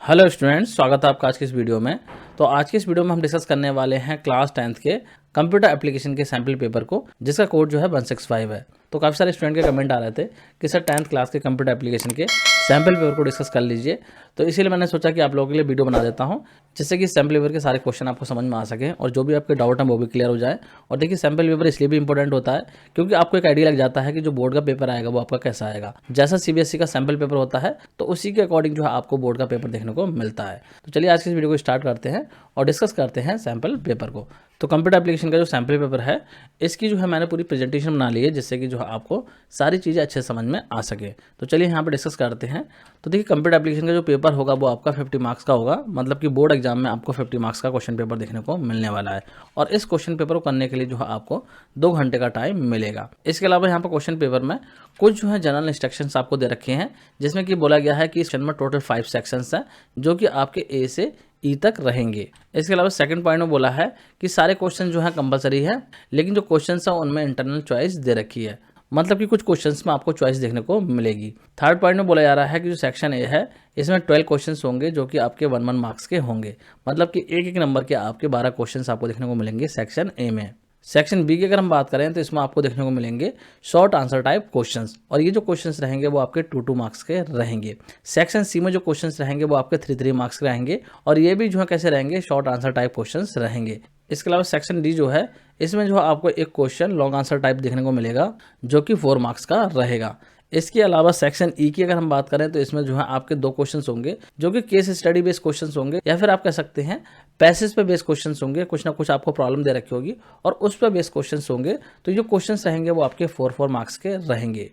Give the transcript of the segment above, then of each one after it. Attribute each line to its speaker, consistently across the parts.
Speaker 1: Hello students, स्वागत है आपका आज की इस वीडियो में। तो आज की इस वीडियो में हम डिस्कस करने वाले हैं क्लास 10th के कंप्यूटर एप्लीकेशन के सैम्पल पेपर को, जिसका कोड जो है 165 है। तो काफ़ी सारे स्टूडेंट के कमेंट आ रहे थे कि सर 10th क्लास के कंप्यूटर एप्लीकेशन के सैम्पल पेपर को डिस्कस कर लीजिए। तो इसीलिए मैंने सोचा कि आप लोगों के लिए वीडियो बना देता हूं, जिससे कि सैम्पल पेपर के सारे क्वेश्चन आपको समझ में आ सकें और जो भी आपके डाउट हैं वो भी क्लियर हो जाए। और देखिए, सैम्पल पेपर इसलिए भी इंपॉर्टेंट होता है क्योंकि आपको एक आइडिया लग जाता है कि जो बोर्ड का पेपर आएगा वो आपका कैसा आएगा। जैसा सीबीएसई का सैम्पल पेपर होता है तो उसी के अकॉर्डिंग जो है आपको बोर्ड का पेपर देखने को मिलता है। तो चलिए आज की इस वीडियो को स्टार्ट करते हैं और डिस्कस करते हैं सैम्पल पेपर को। तो कंप्यूटर एप्लीकेशन का जो सैम्पल पेपर है, इसकी जो है मैंने पूरी प्रेजेंटेशन बना ली है, जिससे कि जो है आपको सारी चीज़ें अच्छे से समझ में आ सके। तो चलिए यहाँ पे डिस्कस करते हैं। तो देखिए, कंप्यूटर एप्लीकेशन का जो पेपर होगा वो आपका 50 मार्क्स का होगा, मतलब कि बोर्ड एग्जाम में आपको 50 मार्क्स का क्वेश्चन पेपर देखने को मिलने वाला है। और इस क्वेश्चन पेपर को करने के लिए जो है आपको 2 घंटे का टाइम मिलेगा। इसके अलावा यहाँ पर क्वेश्चन पेपर में कुछ जो है जनरल इंस्ट्रक्शंस आपको दे रखे हैं, जिसमें कि बोला गया है कि इस क्वेश्चन में टोटल 5 सेक्शंस हैं, जो कि आपके ए से ई तक रहेंगे। इसके अलावा सेकंड पॉइंट में बोला है कि सारे क्वेश्चन जो है कंपलसरी है, लेकिन जो क्वेश्चंस है उनमें इंटरनल चॉइस दे रखी है, मतलब कि कुछ क्वेश्चंस में आपको चॉइस देखने को मिलेगी। थर्ड पॉइंट में बोला जा रहा है कि जो सेक्शन ए है इसमें 12 क्वेश्चंस होंगे, जो कि आपके 1-1 मार्क्स के होंगे, मतलब कि एक नंबर के आपके 12 क्वेश्चंस आपको देखने को मिलेंगे सेक्शन ए में। सेक्शन बी की अगर हम बात करें तो इसमें आपको देखने को मिलेंगे शॉर्ट आंसर टाइप क्वेश्चंस, और ये जो क्वेश्चंस रहेंगे वो आपके 2-2 मार्क्स के रहेंगे। सेक्शन सी में जो क्वेश्चंस रहेंगे वो आपके 3-3 मार्क्स के रहेंगे, और ये भी जो है कैसे रहेंगे, शॉर्ट आंसर टाइप क्वेश्चंस रहेंगे। इसके अलावा सेक्शन डी जो है, इसमें जो है आपको एक क्वेश्चन लॉन्ग आंसर टाइप देखने को मिलेगा, जो कि 4 मार्क्स का रहेगा। इसके अलावा सेक्शन ई की अगर हम बात करें तो इसमें जो है आपके 2 क्वेश्चंस होंगे, जो कि केस स्टडी बेस्ड क्वेश्चंस होंगे, या फिर आप कह सकते हैं पैसेज पे बेस्ड क्वेश्चंस होंगे। कुछ ना कुछ आपको प्रॉब्लम दे रखी होगी और उस पर बेस्ड क्वेश्चंस होंगे, तो जो क्वेश्चंस रहेंगे वो आपके 4-4 मार्क्स के रहेंगे।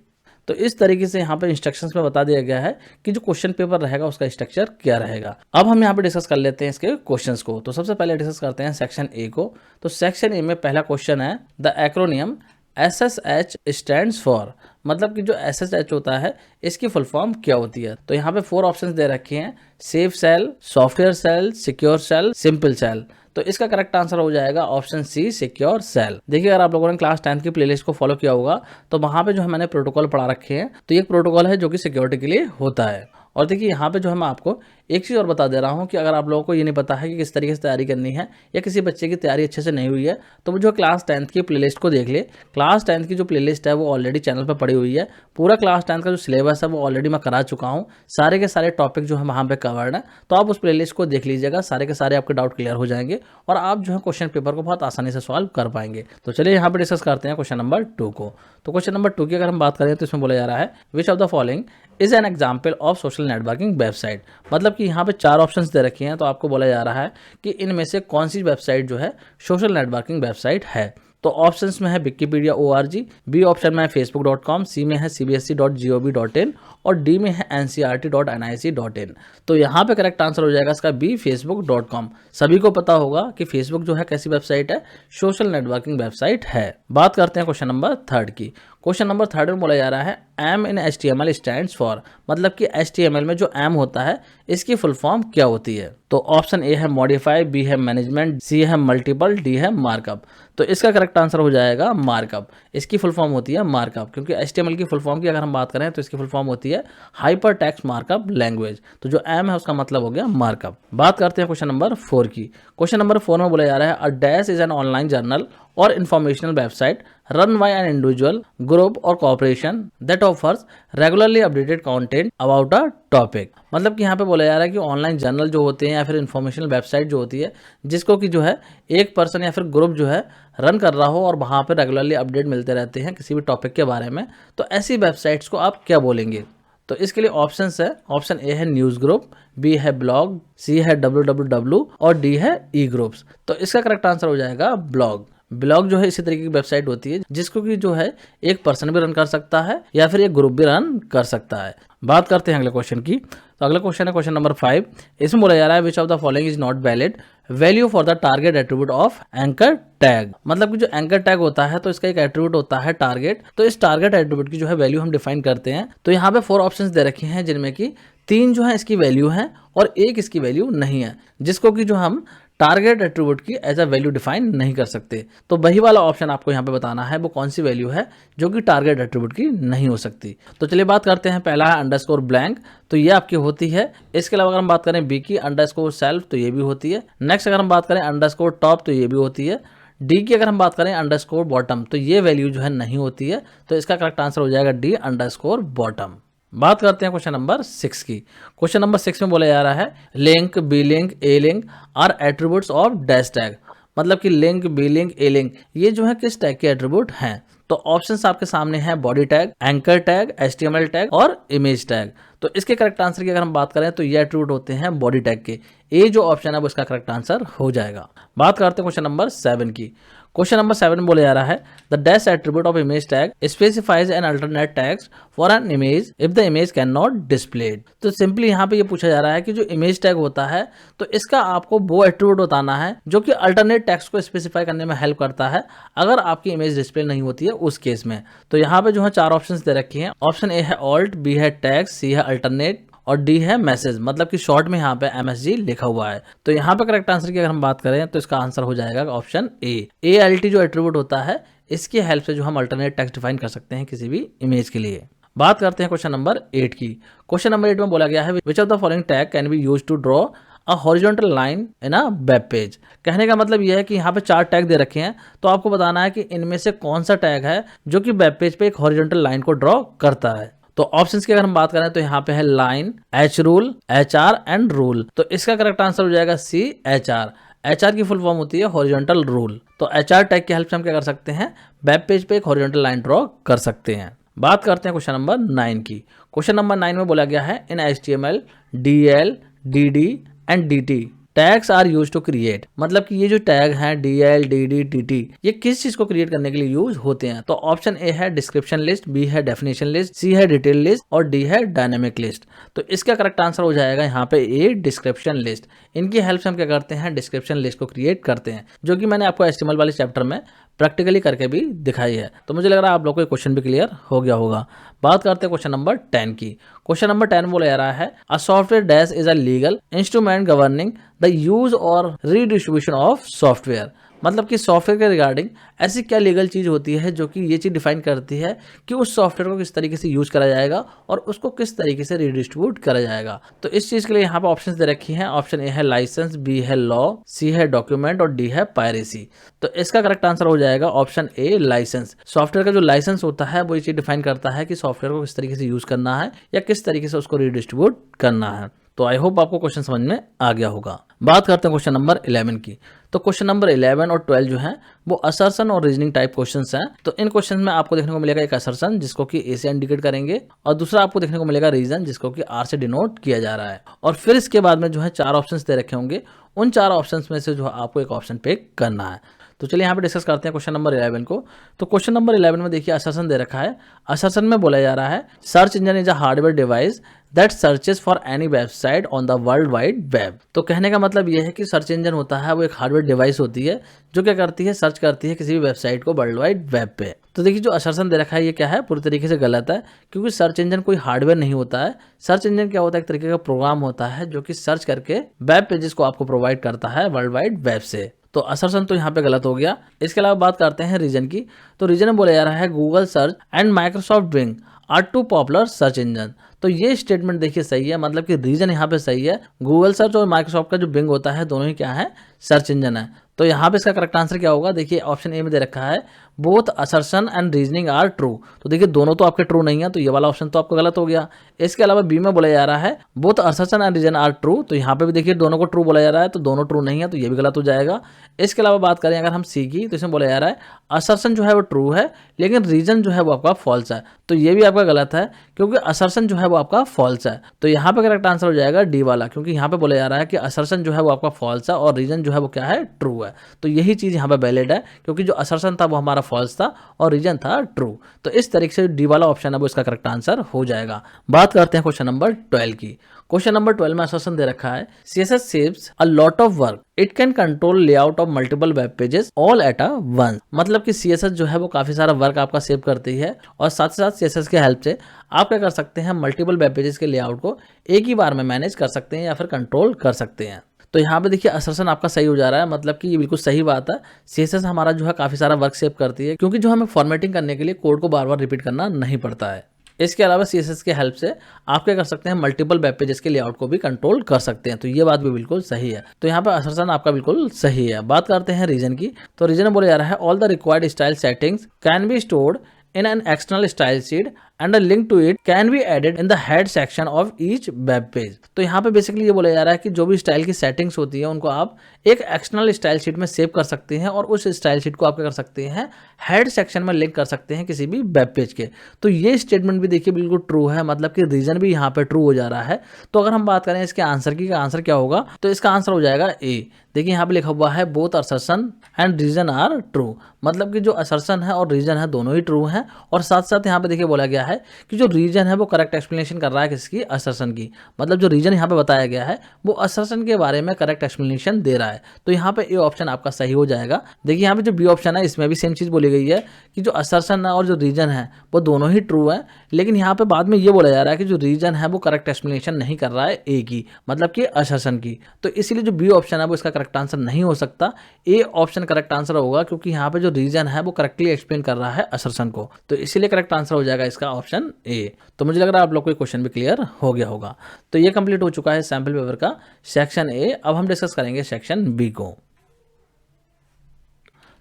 Speaker 1: तो इस तरीके से यहाँ पे इंस्ट्रक्शंस में बता दिया गया है कि जो क्वेश्चन पेपर रहेगा उसका स्ट्रक्चर क्या रहेगा। अब हम यहाँ पे डिस्कस कर लेते हैं इसके क्वेश्चंस को। तो सबसे पहले डिस्कस करते हैं सेक्शन ए को। तो सेक्शन ए में पहला क्वेश्चन है, the acromion SSH stands for, मतलब कि जो SSH होता है इसकी फुल फॉर्म क्या होती है। तो यहाँ पे 4 ऑप्शंस दे रखे हैं, safe sale, software sale, secure sale, simple sale. तो इसका करेक्ट आंसर हो जाएगा ऑप्शन सी, सिक्योर सेल। देखिए, अगर आप लोगों ने क्लास 10th की प्लेलिस्ट को फॉलो किया होगा तो वहां पे जो है मैंने प्रोटोकॉल पढ़ा रखे हैं। तो ये प्रोटोकॉल है जो कि सिक्योरिटी के लिए होता है। और देखिए, यहाँ पे जो है मैं आपको एक चीज़ और बता दे रहा हूँ कि अगर आप लोगों को ये नहीं पता है कि किस तरीके से तैयारी करनी है, या किसी बच्चे की तैयारी अच्छे से नहीं हुई है, तो वो जो क्लास 10th की प्लेलिस्ट को देख ले। क्लास 10th की जो प्लेलिस्ट है वो ऑलरेडी चैनल पर पड़ी हुई है। पूरा क्लास 10th का जो सिलेबस है वो ऑलरेडी मैं करा चुका हूँ। सारे के सारे टॉपिक जो है वहाँ पे कवर्ड है, तो आप उस प्लेलिस्ट को देख लीजिएगा। सारे के सारे आपके डाउट क्लियर हो जाएंगे और आप जो है क्वेश्चन पेपर को बहुत आसानी से सॉल्व कर पाएंगे। तो चलिए यहाँ पर डिस्कस करते हैं क्वेश्चन नंबर 2 को। तो क्वेश्चन नंबर 2 की अगर हम बात करें तो इसमें बोला जा रहा है, which of the following is an example of social networking website. मतलब कि यहाँ पे 4 ऑप्शंस दे रखे हैं, तो आपको बोला जा रहा है कि इनमें से कौन सी वेबसाइट जो है सोशल नेटवर्किंग वेबसाइट है। तो ऑप्शंस में है विकिपीडिया ORG, बी ऑप्शन में है facebook.com, सी में है cbse.gov.in और डी में है ncrt.nic.in। तो यहाँ पे करेक्ट आंसर हो जाएगा इसका बी, facebook.com। सभी को पता होगा कि फेसबुक जो है कैसी वेबसाइट है, सोशल नेटवर्किंग वेबसाइट है। बात करते हैं क्वेश्चन नंबर 3 की। क्वेश्चन नंबर 3 में बोला जा रहा है, M in HTML stands for, मतलब कि HTML में जो एम होता है इसकी फुल फॉर्म क्या होती है। तो ऑप्शन ए है मॉडिफाई, बी है मैनेजमेंट, सी है मल्टीपल, डी है मार्कअप। तो इसका करेक्ट आंसर हो जाएगा मार्कअप। इसकी फुल फॉर्म होती है मार्कअप, क्योंकि HTML की फुल फॉर्म की अगर हम बात करें तो इसकी फुल फॉर्म होती है हाइपर टेक्स्ट मार्कअप लैंग्वेज। तो जो एम है उसका मतलब हो गया मार्कअप। बात करते हैं क्वेश्चन नंबर 4 की। क्वेश्चन नंबर 4 में बोला जा रहा है, a dash is an online journal or informational website run by an individual, group or corporation that offers regularly updated content about a topic। मतलब कि यहाँ पे बोला जा रहा है कि ऑनलाइन जर्नल जो होते हैं या फिर इंफॉर्मेशनल वेबसाइट जो होती है, जिसको कि जो है एक पर्सन या फिर ग्रुप जो है रन कर रहा हो और वहाँ पे रेगुलरली अपडेट मिलते रहते हैं किसी भी टॉपिक के बारे में, तो ऐसी वेबसाइट्स को आप क्या बोलेंगे। तो इसके लिए ऑप्शंस है, ऑप्शन ए है न्यूज़ ग्रुप, बी है ब्लॉग, सी है www और डी है ई ग्रुप्स। तो इसका करेक्ट आंसर हो जाएगा ब्लॉग। ब्लॉग जो है इसी तरीके की वेबसाइट होती है जिसको कि जो है एक पर्सन भी रन कर सकता है या फिर एक ग्रुप भी रन कर सकता है। बात करते हैं अगले क्वेश्चन की। तो अगला क्वेश्चन है क्वेश्चन नंबर 5। इसमें बोला जा रहा है, which of the following is not valid value for the target attribute of anchor tag. मतलब कि जो एंकर टैग होता है तो इसका एक एट्रीब्यूट होता है टारगेट। तो इस टारगेट एट्रीब्यूट की जो है वैल्यू हम डिफाइन करते हैं। तो यहाँ पे 4 ऑप्शंस दे रखे हैं, जिनमें की 3 जो है इसकी वैल्यू है और 1 इसकी वैल्यू नहीं है, जिसको कि जो हम टारगेट एट्रीब्यूट की एज अ वैल्यू डिफाइन नहीं कर सकते। तो वही वाला ऑप्शन आपको यहाँ पे बताना है वो कौन सी वैल्यू है जो कि टारगेट एट्रीब्यूट की नहीं हो सकती। तो चलिए बात करते हैं, पहला है अंडरस्कोर ब्लैंक, तो ये आपकी होती है। इसके अलावा अगर हम बात करें बी की अंडरस्कोर सेल्फ, तो ये भी होती है। नेक्स्ट अगर हम बात करें अंडरस्कोर टॉप, तो ये भी होती है। डी की अगर हम बात करें अंडरस्कोर बॉटम, तो ये वैल्यू जो है नहीं होती है। तो इसका करेक्ट आंसर हो जाएगा डी अंडरस्कोर बॉटम। बात करते हैं क्वेश्चन नंबर 6 की। क्वेश्चन नंबर 6 में बोला जा रहा है link, B link, A link are attributes of dash tag. मतलब कि link, B link, A link ये जो है किस टैग के एट्रीब्यूट हैं। तो ऑप्शंस आपके सामने हैं body tag, anchor tag, HTML tag और इमेज टैग। तो इसके करेक्ट आंसर की अगर हम बात करें तो ये एट्रीब्यूट होते हैं बॉडी टैग के। ए जो ऑप्शन है वो इसका करेक्ट आंसर हो जाएगा। बात करते हैं क्वेश्चन नंबर 7 की। क्वेश्चन नंबर 7 में बोला जा रहा है the dash attribute of image tag specifies an alternate tags for an image if the image can not displayed. तो सिंपली यहाँ पे ये पूछा जा रहा है कि जो इमेज टैग होता है तो इसका आपको वो एट्रीब्यूट बताना है जो कि अल्टरनेट टैग्स को स्पेसिफाई करने में हेल्प करता है अगर आपकी इमेज डिस्प्ले नहीं होती है उस केस में। तो यहाँ पे जो है 4 ऑप्शंस दे रखी हैं। ऑप्शन ए है ऑल्ट, बी है टैग, सी है अल्टरनेट और डी है मैसेज, मतलब कि शॉर्ट में यहाँ पे MSG लिखा हुआ है। तो यहाँ पे करेक्ट आंसर की अगर हम बात करें तो इसका आंसर हो जाएगा ऑप्शन ए। ALT जो एट्रीब्यूट होता है इसकी हेल्प से जो हम अल्टरनेट टेक्स्ट डिफाइन कर सकते हैं किसी भी इमेज के लिए। बात करते हैं क्वेश्चन नंबर 8 की। क्वेश्चन नंबर 8 में बोला गया है which of the following tag can be used to draw a horizontal line in a web page. कहने का मतलब यह है कि यहाँ पे 4 टैग दे रखे हैं, तो आपको बताना है कि इनमें से कौन सा टैग है जो कि वेब पेज पे एक हॉरिजॉन्टल लाइन को ड्रॉ करता है। तो ऑप्शंस की अगर हम बात करें तो यहाँ पे है line, H rule, HR and rule. तो इसका करेक्ट आंसर हो जाएगा सी HR। HR की फुल फॉर्म होती है हॉरिजॉन्टल रूल। तो HR टैग की हेल्प से हम क्या कर सकते हैं, वेब पेज पे एक हॉरिजॉन्टल लाइन ड्रॉ कर सकते हैं। बात करते हैं क्वेश्चन नंबर 9 की। क्वेश्चन नंबर 9 में बोला गया है in HTML DL DD and DT tags are use to create. मतलब कि ये जो टैग हैं DL DD DT ये किस चीज को क्रिएट करने के लिए यूज होते हैं। तो ऑप्शन ए है डिस्क्रिप्शन लिस्ट, बी है डेफिनेशन लिस्ट, सी है डिटेल लिस्ट और डी है डायनेमिक लिस्ट। तो इसका करेक्ट आंसर हो जाएगा यहाँ पे ए डिस्क्रिप्शन लिस्ट। इनकी हेल्प से हम क्या करते हैं, डिस्क्रिप्शन लिस्ट को क्रिएट करते हैं, जो कि मैंने आपको HTML वाले चैप्टर में प्रैक्टिकली करके भी दिखाई है। तो मुझे लग रहा है आप लोग को क्वेश्चन भी क्लियर हो गया होगा। बात करते हैं क्वेश्चन नंबर 10 की। क्वेश्चन नंबर 10 बोला जा रहा है a software dash is a legal instrument governing the use और रीडिस्ट्रीब्यूशन ऑफ सॉफ्टवेयर। मतलब कि सॉफ्टवेयर के रिगार्डिंग ऐसी क्या लीगल चीज होती है जो कि ये चीज डिफाइन करती है कि उस सॉफ्टवेयर को किस तरीके से यूज करा जाएगा और उसको किस तरीके से रीडिस्ट्रीब्यूट करा जाएगा। तो इस चीज के लिए यहाँ पे ऑप्शंस दे रखी हैं। ऑप्शन ए है लाइसेंस, बी है लॉ, सी है डॉक्यूमेंट और डी है पायरेसी। तो इसका करेक्ट आंसर हो जाएगा ऑप्शन ए लाइसेंस। सॉफ्टवेयर का जो लाइसेंस होता है वो ये चीज डिफाइन करता है कि सॉफ्टवेयर को किस तरीके से यूज करना है या किस तरीके से उसको रीडिस्ट्रीब्यूट करना है। तो आई होप आपको क्वेश्चन समझ में आ गया होगा। बात करते हैं क्वेश्चन नंबर 11 की। तो क्वेश्चन नंबर 11 और 12 जो है वो असर्शन और रीजनिंग टाइप क्वेश्चंस हैं। तो इन क्वेश्चन में आपको देखने को मिलेगा एक असर्शन जिसको कि ए से इंडिकेट करेंगे और दूसरा आपको देखने को मिलेगा रीजन जिसको कि आर से डिनोट किया जा रहा है। और फिर इसके बाद में जो है 4 ऑप्शंस दे रखे होंगे, उन 4 ऑप्शंस में से जो आपको एक ऑप्शन पिक करना है। तो चलिए यहाँ पे डिस्कस करते हैं क्वेश्चन नंबर 11 को। तो क्वेश्चन नंबर 11 में देखिए असर्शन दे रखा है। असर्शन में बोला जा रहा है search engine is a hardware device that searches for any website on the world wide web. तो कहने का मतलब यह है कि सर्च इंजन होता है वो एक हार्डवेयर डिवाइस होती है जो क्या करती है, सर्च करती है किसी भी वेबसाइट को वर्ल्ड वाइड वेब पे। तो देखिए जो असर्शन दे रखा है ये क्या है, पूरी तरीके से गलत है, क्योंकि सर्च इंजन कोई हार्डवेयर नहीं होता है। सर्च इंजन क्या होता है, एक तरीके का प्रोग्राम होता है जो कि सर्च करके वेब पेजेस को आपको प्रोवाइड करता है वर्ल्ड वाइड वेब से। तो असर्शन तो यहाँ पे गलत हो गया। इसके अलावा बात करते हैं रीजन की। तो रीजन में बोला जा रहा है Google search and Microsoft Bing are two popular search engine. तो ये स्टेटमेंट देखिए सही है, मतलब कि रीजन यहाँ पे सही है। गूगल सर्च और माइक्रोसॉफ्ट का जो बिंग होता है दोनों ही क्या है, सर्च इंजन है। तो यहाँ पे इसका करेक्ट आंसर क्या होगा, देखिए ऑप्शन ए में दे रखा है both assertion and reasoning are true. तो देखिए दोनों तो आपके ट्रू नहीं है, तो ये वाला ऑप्शन तो आपका गलत हो गया। इसके अलावा बी में बोला जा रहा है both assertion and reason are true. तो यहाँ पे भी देखिए दोनों को ट्रू बोला जा रहा है, तो दोनों ट्रू नहीं है, तो ये भी गलत हो जाएगा। इसके अलावा बात करें अगर हम सी की, तो इसमें बोला जा रहा है असर्शन जो है वो ट्रू है लेकिन रीजन जो है वो आपका फॉल्स है। तो ये भी आपका गलत है क्योंकि असर्शन जो है वो आपका फॉल्स है। तो यहाँ पे करेक्ट आंसर हो जाएगा डी वाला, क्योंकि यहाँ पे बोला जा रहा है कि असर्शन जो है वो आपका फॉल्स है और रीजन जो है वो क्या है, ट्रू है। तो यही चीज यहाँ पे वैलिड है, क्योंकि जो असर्शन था वो हमारा फॉल्स था और रीजन था ट्रू। तो इस तरीके से डी वाला ऑप्शन है वो इसका करेक्ट आंसर हो जाएगा। बात करते हैं क्वेश्चन नंबर 12 की। क्वेश्चन नंबर 12 में असर्शन दे रखा है CSS saves a lot of work, it can control layout of multiple web pages all at a once. मतलब कि CSS जो है वो काफी सारा वर्क आपका सेव करती है और साथ ही साथ CSS के हेल्प से आप क्या कर सकते हैं, मल्टीपल वेब पेजेस के लेआउट को एक ही बार में मैनेज कर सकते हैं या फिर कंट्रोल कर सकते हैं। तो यहाँ पे देखिए असर्शन आपका सही हो जा रहा है, मतलब कि ये बिल्कुल सही बात है। CSS हमारा जो है काफ़ी सारा वर्क सेव करती है, क्योंकि जो हमें फॉर्मेटिंग करने के लिए कोड को बार बार रिपीट करना नहीं पड़ता है। इसके अलावा CSS के हेल्प से आप क्या कर सकते हैं, मल्टीपल वेब पेजेस के लेआउट को भी कंट्रोल कर सकते हैं। तो ये बात भी बिल्कुल सही है। तो यहाँ पे असर्शन आपका बिल्कुल सही है। बात करते हैं रीजन की। तो रीजन में बोला जा रहा है all the required style settings can be stored in an external style sheet and a link to it can be added in the head section of each web page। तो यहाँ पे बेसिकली ये बोला जा रहा है कि जो भी स्टाइल की सेटिंग्स होती है उनको आप एक एक्सटर्नल स्टाइल शीट में सेव कर सकते हैं और उस स्टाइल शीट को आप क्या कर सकते हैं, हेड सेक्शन में लिंक कर सकते हैं किसी भी वेब पेज के। तो ये स्टेटमेंट भी देखिए बिल्कुल ट्रू है, मतलब कि रीजन भी यहाँ पे ट्रू हो जा रहा है। तो अगर हम बात करें इसके आंसर की, आंसर क्या होगा, तो इसका आंसर हो जाएगा ए। देखिए यहाँ पे लिखा हुआ है both assertion and reason are true, मतलब कि जो असर्शन है और रीजन है दोनों ही ट्रू हैं। और साथ साथ यहाँ पे देखिए बोला गया है कि जो रीजन है वो करेक्ट एक्सप्लेनेशन कर रहा है किसकी, असर्शन की। मतलब जो रीजन यहाँ पे बताया गया है वो असर्शन के बारे में करेक्ट एक्सप्लेनेशन दे रहा है। तो यहाँ पे ए ऑप्शन आपका सही हो जाएगा। देखिए यहाँ पे जो बी ऑप्शन है इसमें भी सेम चीज बोली गई है कि जो असर्शन है और जो रीजन है वो दोनों ही ट्रू है, लेकिन यहाँ पे बाद में ये बोला जा रहा है कि जो रीजन है वो करेक्ट एक्सप्लेनेशन नहीं कर रहा है ए की, मतलब कि असर्शन की। तो इसीलिए जो बी ऑप्शन है वो इसका करेक्ट आंसर नहीं हो सकता। ए ऑप्शन करेक्ट आंसर होगा, क्योंकि यहाँ पे जो रीजन है वो करेक्टली एक्सप्लेन कर रहा है असर्शन को। तो इसीलिए करेक्ट आंसर हो जाएगा इसका ऑप्शन ए। तो मुझे लग रहा है आप लोग को क्वेश्चन भी क्लियर हो गया होगा। तो ये कंप्लीट हो चुका है सैंपल पेपर का सेक्शन ए। अब हम डिस्कस करेंगे सेक्शन बी को।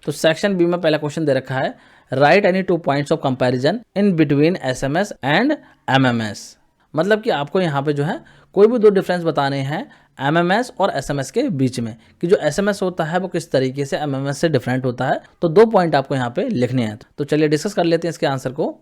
Speaker 1: तो सेक्शन बी में पहला क्वेश्चन दे रखा है, right any 2 points of comparison in between SMS and MMS। मतलब कि आपको यहाँ पे जो है कोई भी 2 डिफरेंस बताने हैं MMS और SMS के बीच में, कि जो SMS होता है वो किस तरीके से MMS से डिफरेंट होता है। तो 2 पॉइंट आपको यहाँ पे लिखने हैं। तो चलिए डिस्कस कर लेते हैं इसके आंसर को।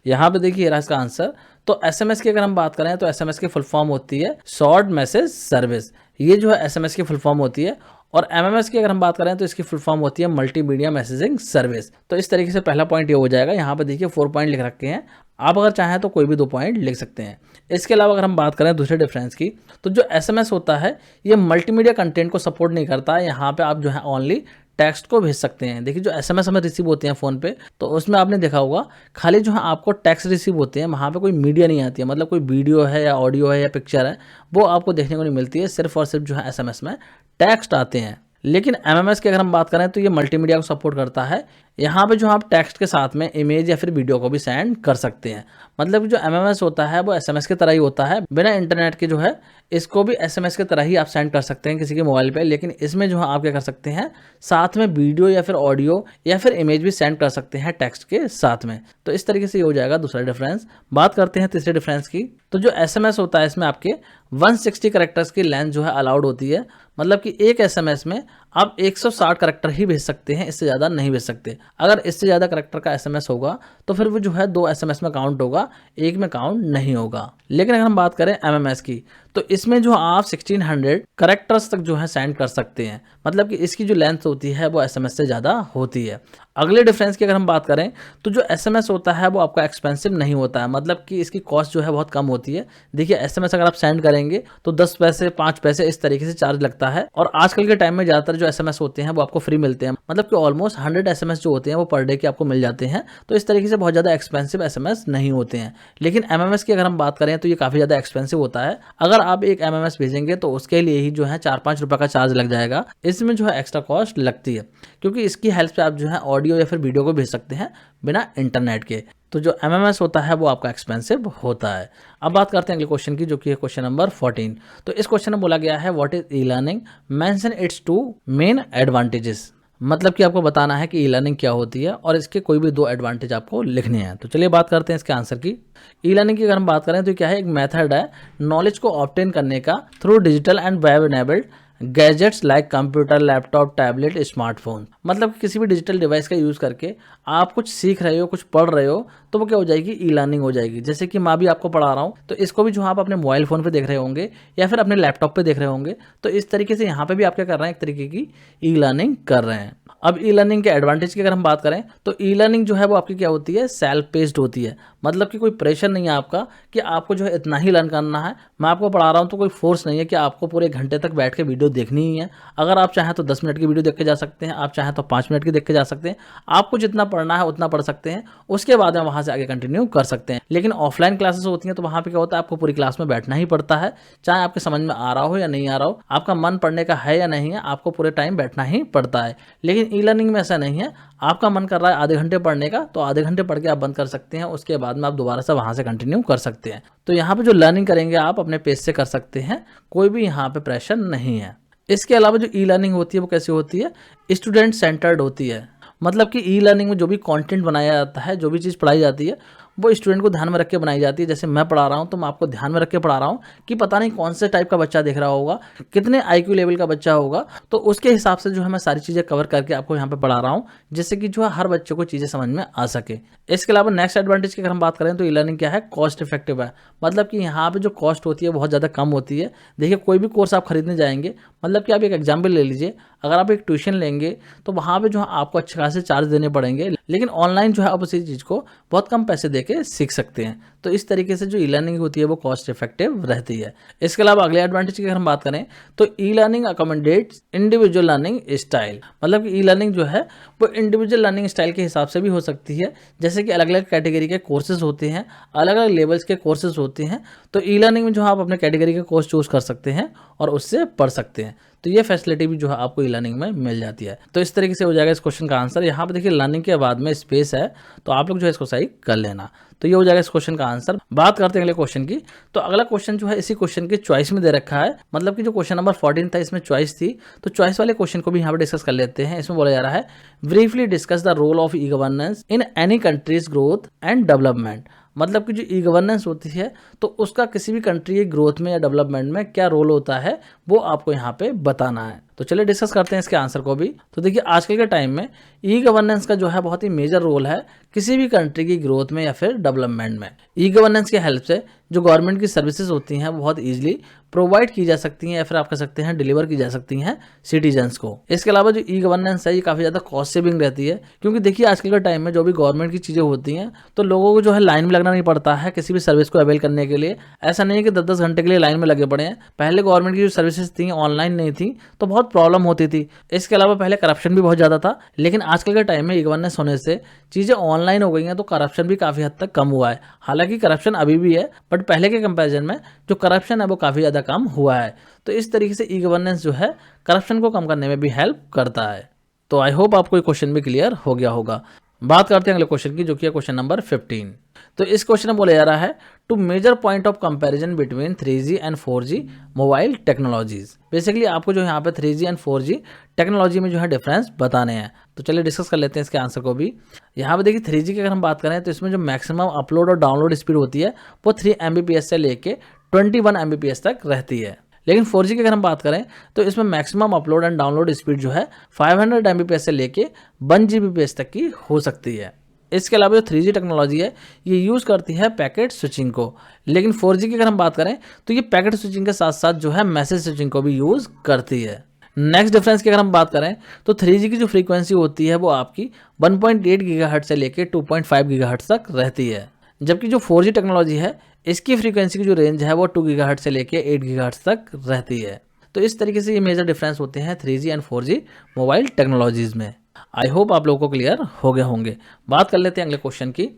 Speaker 1: यहाँ पे देखिए रहा इसका आंसर। तो SMS की अगर हम बात करें तो SMS की फुल फॉर्म होती है शॉर्ट मैसेज सर्विस, ये जो है SMS की फुल फॉर्म होती है। और MMS की अगर हम बात करें तो इसकी फुल फॉर्म होती है मल्टीमीडिया मैसेजिंग सर्विस। तो इस तरीके से पहला पॉइंट ये हो जाएगा। यहाँ पे देखिए 4 पॉइंट लिख रखे हैं, आप अगर चाहें तो कोई भी 2 पॉइंट लिख सकते हैं। इसके अलावा अगर हम बात करें दूसरे डिफरेंस की, तो जो SMS होता है ये मल्टीमीडिया कंटेंट को सपोर्ट नहीं करता है। यहाँ पे आप जो है ओनली टेक्स्ट को भेज सकते हैं। देखिए जो SMS हमें रिसीव होते हैं फ़ोन पे, तो उसमें आपने देखा होगा खाली जो है आपको टेक्स्ट रिसीव होते हैं, वहाँ पे कोई मीडिया नहीं आती है, मतलब कोई वीडियो है या ऑडियो है या पिक्चर है वो आपको देखने को नहीं मिलती है। सिर्फ और सिर्फ जो है SMS में टेक्स्ट आते हैं। लेकिन MMS की अगर हम बात करें तो ये मल्टीमीडिया को सपोर्ट करता है। यहाँ पे जो आप टेक्स्ट के साथ में इमेज या फिर वीडियो को भी सेंड कर सकते हैं। मतलब जो MMS होता है वो SMS की तरह ही होता है, बिना इंटरनेट के जो है इसको भी SMS की तरह ही आप सेंड कर सकते हैं किसी के मोबाइल पे। लेकिन इसमें जो है आप क्या कर सकते हैं, साथ में वीडियो या फिर ऑडियो या फिर इमेज भी सेंड कर सकते हैं टेक्स्ट के साथ में। तो इस तरीके से ये हो जाएगा दूसरा डिफरेंस। बात करते हैं तीसरे डिफरेंस की। तो जो SMS होता है इसमें आपके 160 कैरेक्टर्स की लेंथ जो है अलाउड होती है। मतलब कि एक SMS में आप 160 कैरेक्टर ही भेज सकते हैं, इससे ज़्यादा नहीं भेज सकते। अगर इससे ज़्यादा कैरेक्टर का SMS होगा तो फिर वो जो है 2 SMS में काउंट होगा, एक में काउंट नहीं होगा। लेकिन अगर हम बात करें MMS की, तो इसमें जो आप 1600 कैरेक्टर्स तक जो है सेंड कर सकते हैं। मतलब कि इसकी जो लेंथ होती है वो SMS से ज़्यादा होती है। अगले डिफरेंस की अगर हम बात करें तो जो SMS होता है वो आपका एक्सपेंसिव नहीं होता है, मतलब कि इसकी कॉस्ट जो है बहुत कम होती है। देखिए SMS अगर आप सेंड करेंगे तो 10 पैसे 5 पैसे इस तरीके से चार्ज लगता है। और आजकल के टाइम में ज़्यादातर जो SMS होते हैं वो आपको फ्री मिलते हैं। मतलब कि ऑलमोस्ट 100 SMS जो होते हैं वो पर डे के आपको मिल जाते हैं। तो इस तरीके से बहुत ज़्यादा एक्सपेंसिव SMS नहीं होते हैं। लेकिन MMS की अगर हम बात करें तो ये काफ़ी ज़्यादा एक्सपेंसिव होता है। अगर आप एक MMS भेजेंगे तो उसके लिए ही जो है 4-5 रुपये का चार्ज लग जाएगा। इसमें जो है एक्स्ट्रा कॉस्ट लगती है, क्योंकि इसकी हेल्प से आप जो है ऑडियो या फिर वीडियो को भेज सकते हैं बिना इंटरनेट के। तो जो MMS होता है वो आपका एक्सपेंसिव होता है। अब बात करते हैं अगले क्वेश्चन की, जो कि है क्वेश्चन नंबर 14। तो इस क्वेश्चन में बोला गया है what is e learning, mention it's 2 main advantages. मतलब कि आपको बताना है कि ई लर्निंग क्या होती है और इसके कोई भी 2 एडवांटेज आपको लिखने हैं। तो चलिए बात करते हैं इसके आंसर की। ई लर्निंग की अगर हम बात करें तो क्या है, एक मेथड है नॉलेज को ऑब्टेन करने का through digital and web enabled gadgets like computer, laptop, tablet, smartphone. मतलब कि किसी भी डिजिटल डिवाइस का यूज़ करके आप कुछ सीख रहे हो, कुछ पढ़ रहे हो, तो वो क्या हो जाएगी, ई लर्निंग हो जाएगी। जैसे कि मैं भी आपको पढ़ा रहा हूँ, तो इसको भी जो आप अपने मोबाइल फ़ोन पे देख रहे होंगे या फिर अपने लैपटॉप पे देख रहे होंगे। तो इस तरीके से यहाँ पे भी आप क्या कर रहे हैं, एक तरीके की ई लर्निंग कर रहे हैं। अब ई लर्निंग के एडवांटेज की अगर हम बात करें तो ई लर्निंग जो है वो आपकी क्या होती है, सेल्फ पेस्ड होती है। मतलब कि कोई प्रेशर नहीं है आपका कि आपको जो है इतना ही लर्न करना है। मैं आपको पढ़ा रहा हूँ तो कोई फोर्स नहीं है कि आपको पूरे घंटे तक बैठ के वीडियो देखनी ही है। अगर आप चाहें तो 10 मिनट की वीडियो देख के जा सकते हैं, आप चाहें तो 5 मिनट की देख के जा सकते हैं। आपको जितना पढ़ना है उतना पढ़ सकते हैं, उसके बाद में वहाँ से आगे कंटिन्यू कर सकते हैं। लेकिन ऑफलाइन क्लासेस होती हैं तो वहाँ पे क्या होता है, आपको पूरी क्लास में बैठना ही पड़ता है, चाहे आपके समझ में आ रहा हो या नहीं आ रहा हो, आपका मन पढ़ने का है या नहीं है, आपको पूरे टाइम बैठना ही पड़ता है। लेकिन ई लर्निंग में ऐसा नहीं है, आपका मन कर रहा है आधे घंटे पढ़ने का तो आधे घंटे पढ़ के आप बंद कर सकते हैं, उसके बाद में आप दोबारा से वहाँ से कंटिन्यू कर सकते हैं। तो यहाँ पे जो लर्निंग करेंगे आप अपने पेज से कर सकते हैं, कोई भी यहाँ पे प्रेशर नहीं है। इसके अलावा जो ई लर्निंग होती है वो कैसी होती है, स्टूडेंट सेंटर्ड होती है। मतलब कि ई लर्निंग में जो भी कंटेंट बनाया जाता है, जो भी चीज़ पढ़ाई जाती है वो स्टूडेंट को ध्यान में रख के बनाई जाती है। जैसे मैं पढ़ा रहा हूँ तो मैं आपको ध्यान में रख के पढ़ा रहा हूँ कि पता नहीं कौन से टाइप का बच्चा देख रहा होगा, कितने IQ लेवल का बच्चा होगा, तो उसके हिसाब से जो है मैं सारी चीज़ें कवर करके आपको यहाँ पे पढ़ा रहा हूँ, जिससे कि जो है हर बच्चे को चीज़ें समझ में आ सके। इसके अलावा नेक्स्ट एडवांटेज की अगर हम बात करें तो ई लर्निंग क्या है, कॉस्ट इफेक्टिव है। मतलब कि यहाँ पे जो कॉस्ट होती है बहुत ज़्यादा कम होती है। देखिए कोई भी कोर्स आप खरीदने जाएंगे, मतलब कि आप एक एग्जाम्पल ले लीजिए, अगर आप एक ट्यूशन लेंगे तो वहाँ पे जो है आपको अच्छे खासे चार्ज देने पड़ेंगे, लेकिन ऑनलाइन जो है आप उसी चीज़ को बहुत कम पैसे दे के सीख सकते हैं। तो इस तरीके से जो ई लर्निंग होती है वो कॉस्ट इफेक्टिव रहती है। इसके अलावा अगले एडवांटेज की अगर हम बात करें तो e learning accommodates individual learning style. मतलब कि ई लर्निंग जो है वो इंडिविजुअल लर्निंग स्टाइल के हिसाब से भी हो सकती है। जैसे कि अलग अलग कैटेगरी के कोर्सेज होते हैं, अलग अलग लेवल्स के कोर्सेज होते हैं, तो ई लर्निंग में जो आप अपने कैटेगरी के कोर्स चूज कर सकते हैं और उससे पढ़ सकते हैं। तो ये फैसिलिटी भी जो है आपको ई लर्निंग में मिल जाती है। तो इस तरीके से हो जाएगा इस क्वेश्चन का आंसर। यहाँ पे देखिए लर्निंग के बाद में स्पेस है, तो आप लोग जो है इसको सही कर लेना। तो ये हो जाएगा इस क्वेश्चन का आंसर। बात करते हैं अगले क्वेश्चन की। तो अगला क्वेश्चन जो है इसी क्वेश्चन की चॉइस में दे रखा है। मतलब कि जो क्वेश्चन नंबर 14 था इसमें चॉइस थी, तो चॉइस वाले क्वेश्चन को भी यहाँ पे डिस्कस कर लेते हैं। इसमें बोला जा रहा है briefly discuss the role of E governance in any country's growth and development. मतलब कि जो ई गवर्नेंस होती है तो उसका किसी भी कंट्री की ग्रोथ में या डेवलपमेंट में क्या रोल होता है वो आपको यहाँ पे बताना है। तो चलिए डिस्कस करते हैं इसके आंसर को भी। तो देखिए आजकल के टाइम में ई गवर्नेंस का जो है बहुत ही मेजर रोल है किसी भी कंट्री की ग्रोथ में या फिर डेवलपमेंट में। ई गवर्नेंस के हेल्प से जो गवर्नमेंट की सर्विसेज होती हैं वो बहुत ईजिली प्रोवाइड की जा सकती हैं या फिर आप कह सकते हैं डिलीवर की जा सकती हैं सिटीजन्स को। इसके अलावा जो ई गवर्नेंस है ये काफ़ी ज़्यादा कॉस्ट सेविंग रहती है, क्योंकि देखिए आजकल के टाइम में जो भी गवर्नमेंट की चीज़ें होती हैं तो लोगों को जो है लाइन में लगना नहीं पड़ता है किसी भी सर्विस को अवेल करने के लिए। ऐसा नहीं है कि 10-10 घंटे के लिए लाइन में लगे पड़े हैं। पहले गवर्नमेंट की जो सर्विसेज थी ऑनलाइन नहीं थी तो बहुत प्रॉब्लम होती थी। इसके अलावा पहले करप्शन भी बहुत ज़्यादा था, लेकिन आजकल के टाइम में ई गवर्नेंस होने से चीज़ें ऑनलाइन हो गई हैं तो करप्शन भी काफ़ी हद तक कम हुआ है। हालांकि करप्शन अभी भी है, बट पहले के कंपैरिजन में जो करप्शन है वो काफ़ी ज़्यादा कम हुआ है। तो इस तरीके से ई गवर्नेंस जो है करप्शन को कम करने में भी हेल्प करता है। तो आई होप आपको ये क्वेश्चन भी क्लियर हो गया होगा। बात करते हैं अगले क्वेश्चन की, जो कि है क्वेश्चन नंबर 15। तो इस क्वेश्चन में बोला जा रहा है two major point of comparison between 3G and 4G mobile technologies. Basically आपको जो यहाँ पे 3G एंड 4G टेक्नोलॉजी में जो है डिफरेंस बताने हैं। तो चलिए डिस्कस कर लेते हैं इसके आंसर को भी। यहाँ पे देखिए 3G की अगर हम बात करें तो इसमें जो मैक्सिमम अपलोड और डाउनलोड स्पीड होती है वो 3 Mbps से लेके 21 Mbps तक रहती है। लेकिन 4G की अगर हम बात करें तो इसमें maximum upload and download speed जो है 500 Mbps से लेके 1 Gbps तक की हो सकती है। इसके अलावा जो 3G टेक्नोलॉजी है ये यूज़ करती है पैकेट स्विचिंग को, लेकिन 4G की अगर हम बात करें तो ये पैकेट स्विचिंग के साथ साथ जो है मैसेज स्विचिंग को भी यूज़ करती है। नेक्स्ट डिफरेंस की अगर हम बात करें तो 3G की जो फ्रीक्वेंसी होती है वो आपकी 1.8 GHz से लेके 2.5 GHz तक रहती है, जबकि जो 4G टेक्नोलॉजी है इसकी फ्रीक्वेंसी की जो रेंज है वो 2 GHz से लेके 8 GHz तक रहती है। तो इस तरीके से ये मेजर डिफरेंस होते हैं 3G and 4G mobile technologies में। आई होप आप लोगों को क्लियर हो गए होंगे। बात कर लेते हैं अगले क्वेश्चन की।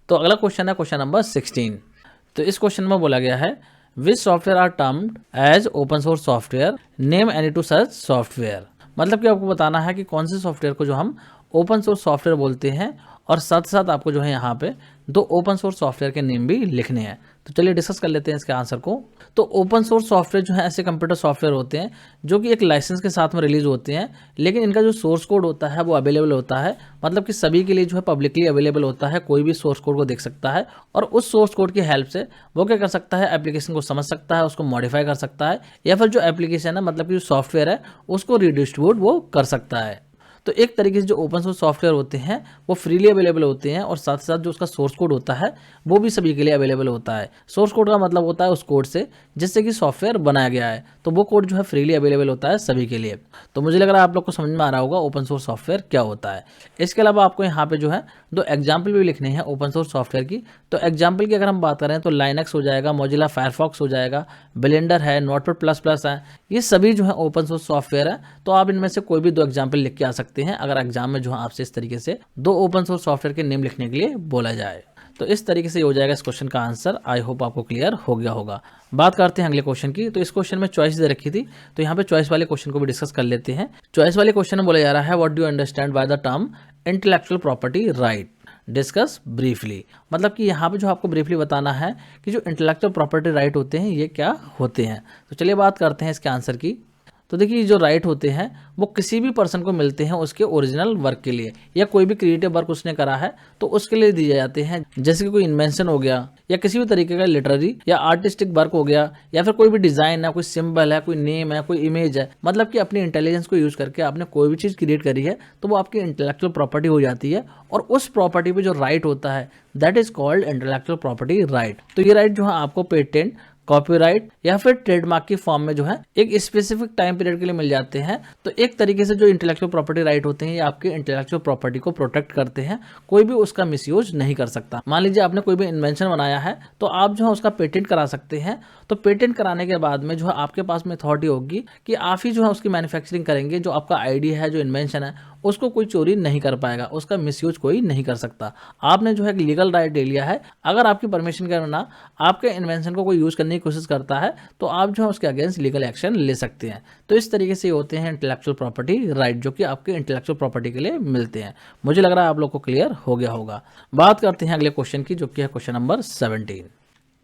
Speaker 1: तो अगला क्वेश्चन है क्वेश्चन नंबर 16। तो इस क्वेश्चन में बोला गया है which software are termed as open source software, name any two such software. मतलब कि आपको बताना है कि कौन से सॉफ्टवेयर को जो हम ओपन सोर्स सॉफ्टवेयर बोलते हैं, और साथ साथ आपको जो है यहाँ पे 2 ओपन सोर्स सॉफ्टवेयर के नेम भी लिखने हैं। तो चलिए डिस्कस कर लेते हैं इसके आंसर को। तो ओपन सोर्स सॉफ्टवेयर जो है ऐसे कंप्यूटर सॉफ्टवेयर होते हैं जो कि एक लाइसेंस के साथ में रिलीज होते हैं, लेकिन इनका जो सोर्स कोड होता है वो अवेलेबल होता है। मतलब कि सभी के लिए जो है पब्लिकली अवेलेबल होता है, कोई भी सोर्स कोड को देख सकता है और उस सोर्स कोड की हेल्प से वो क्या कर सकता है, एप्लीकेशन को समझ सकता है, उसको मॉडिफाई कर सकता है, या फिर जो एप्लीकेशन है मतलब कि जो सॉफ्टवेयर है उसको रिडिस्ट्रीब्यूट वो कर सकता है। तो एक तरीके से जो ओपन सोर्स सॉफ्टवेयर होते हैं वो फ्रीली अवेलेबल होते हैं और साथ साथ जो उसका सोर्स कोड होता है वो भी सभी के लिए अवेलेबल होता है। सोर्स कोड का मतलब होता है उस कोड से जिससे कि सॉफ्टवेयर बनाया गया है, तो वो कोड जो है फ्रीली अवेलेबल होता है सभी के लिए। तो मुझे लग रहा है आप लोग को समझ में आ रहा होगा ओपन सोर्स सॉफ्टवेयर क्या होता है। इसके अलावा आपको यहाँ पे जो है 2 एग्जाम्पल भी लिखने हैं ओपन सोर्स सॉफ्टवेयर की। तो एग्जाम्पल की अगर हम बात करें तो लाइनक्स हो जाएगा, मोजिला फायरफॉक्स हो जाएगा, ब्लेंडर है, नोटपैड प्लस प्लस है, ये सभी जो है ओपन सोर्स सॉफ्टवेयर है। तो आप इनमें से कोई भी 2 एग्जाम्पल लिख के आ सकते हैं अगर एग्जाम में जो है आपसे इस तरीके से 2 ओपन सोर्स सॉफ्टवेयर के नेम लिखने के लिए बोला जाए। तो इस तरीके से हो जाएगा इस क्वेश्चन का आंसर। आई होप आपको क्लियर हो गया होगा। बात करते हैं अगले क्वेश्चन की। तो इस क्वेश्चन में चॉइस दे रखी थी, तो यहाँ पे चॉइस वाले क्वेश्चन को भी डिस्कस कर लेते हैं। चॉइस वाले क्वेश्चन में बोला जा रहा है what do you understand by the term intellectual property right, discuss briefly. मतलब कि यहाँ पे जो आपको ब्रीफली बताना है कि जो इंटेलेक्चुअल प्रॉपर्टी राइट होते हैं ये क्या होते हैं। तो चलिए बात करते हैं इसके आंसर की। तो देखिए जो राइट होते हैं वो किसी भी पर्सन को मिलते हैं उसके ओरिजिनल वर्क के लिए, या कोई भी क्रिएटिव वर्क उसने करा है तो उसके लिए दिए जाते हैं। जैसे कि कोई इन्वेंशन हो गया या किसी भी तरीके का लिटरेरी या आर्टिस्टिक वर्क हो गया, या फिर कोई भी डिजाइन है, कोई सिंबल है, कोई नेम है, कोई इमेज है, मतलब कि अपनी इंटेलिजेंस को यूज करके आपने कोई भी चीज क्रिएट करी है तो वो आपकी इंटेलेक्चुअल प्रॉपर्टी हो जाती है। और उस प्रॉपर्टी पे जो राइट होता है that is called intellectual property right. तो ये राइट जो है आपको पेटेंट, कॉपीराइट या फिर ट्रेडमार्क की फॉर्म में जो है एक स्पेसिफिक टाइम पीरियड के लिए मिल जाते हैं। तो एक तरीके से जो इंटेलेक्चुअल प्रॉपर्टी राइट होते हैं ये आपके इंटेलेक्चुअल प्रॉपर्टी को प्रोटेक्ट करते हैं, कोई भी उसका मिसयूज नहीं कर सकता। मान लीजिए आपने कोई भी इन्वेंशन बनाया है तो आप जो है उसका पेटेंट करा सकते हैं। तो पेटेंट कराने के बाद में जो है आपके पास में अथॉरिटी होगी कि आप ही जो है उसकी मैन्युफैक्चरिंग करेंगे। जो आपका आइडिया है, जो इन्वेंशन है, उसको कोई चोरी नहीं कर पाएगा, उसका मिसयूज कोई नहीं कर सकता। आपने जो है एक लीगल राइट ले लिया है। अगर आपकी परमिशन के बिना आपके इन्वेंशन को कोई यूज करने की कोशिश करता है तो आप जो है उसके अगेंस्ट लीगल एक्शन ले सकते हैं। तो इस तरीके से होते हैं इंटेलेक्चुअल प्रॉपर्टी राइट जो कि आपके इंटेलेक्चुअल प्रॉपर्टी के लिए मिलते हैं। मुझे लग रहा है आप लोग को क्लियर हो गया होगा। बात करते हैं अगले क्वेश्चन की जो कि है क्वेश्चन नंबर 17।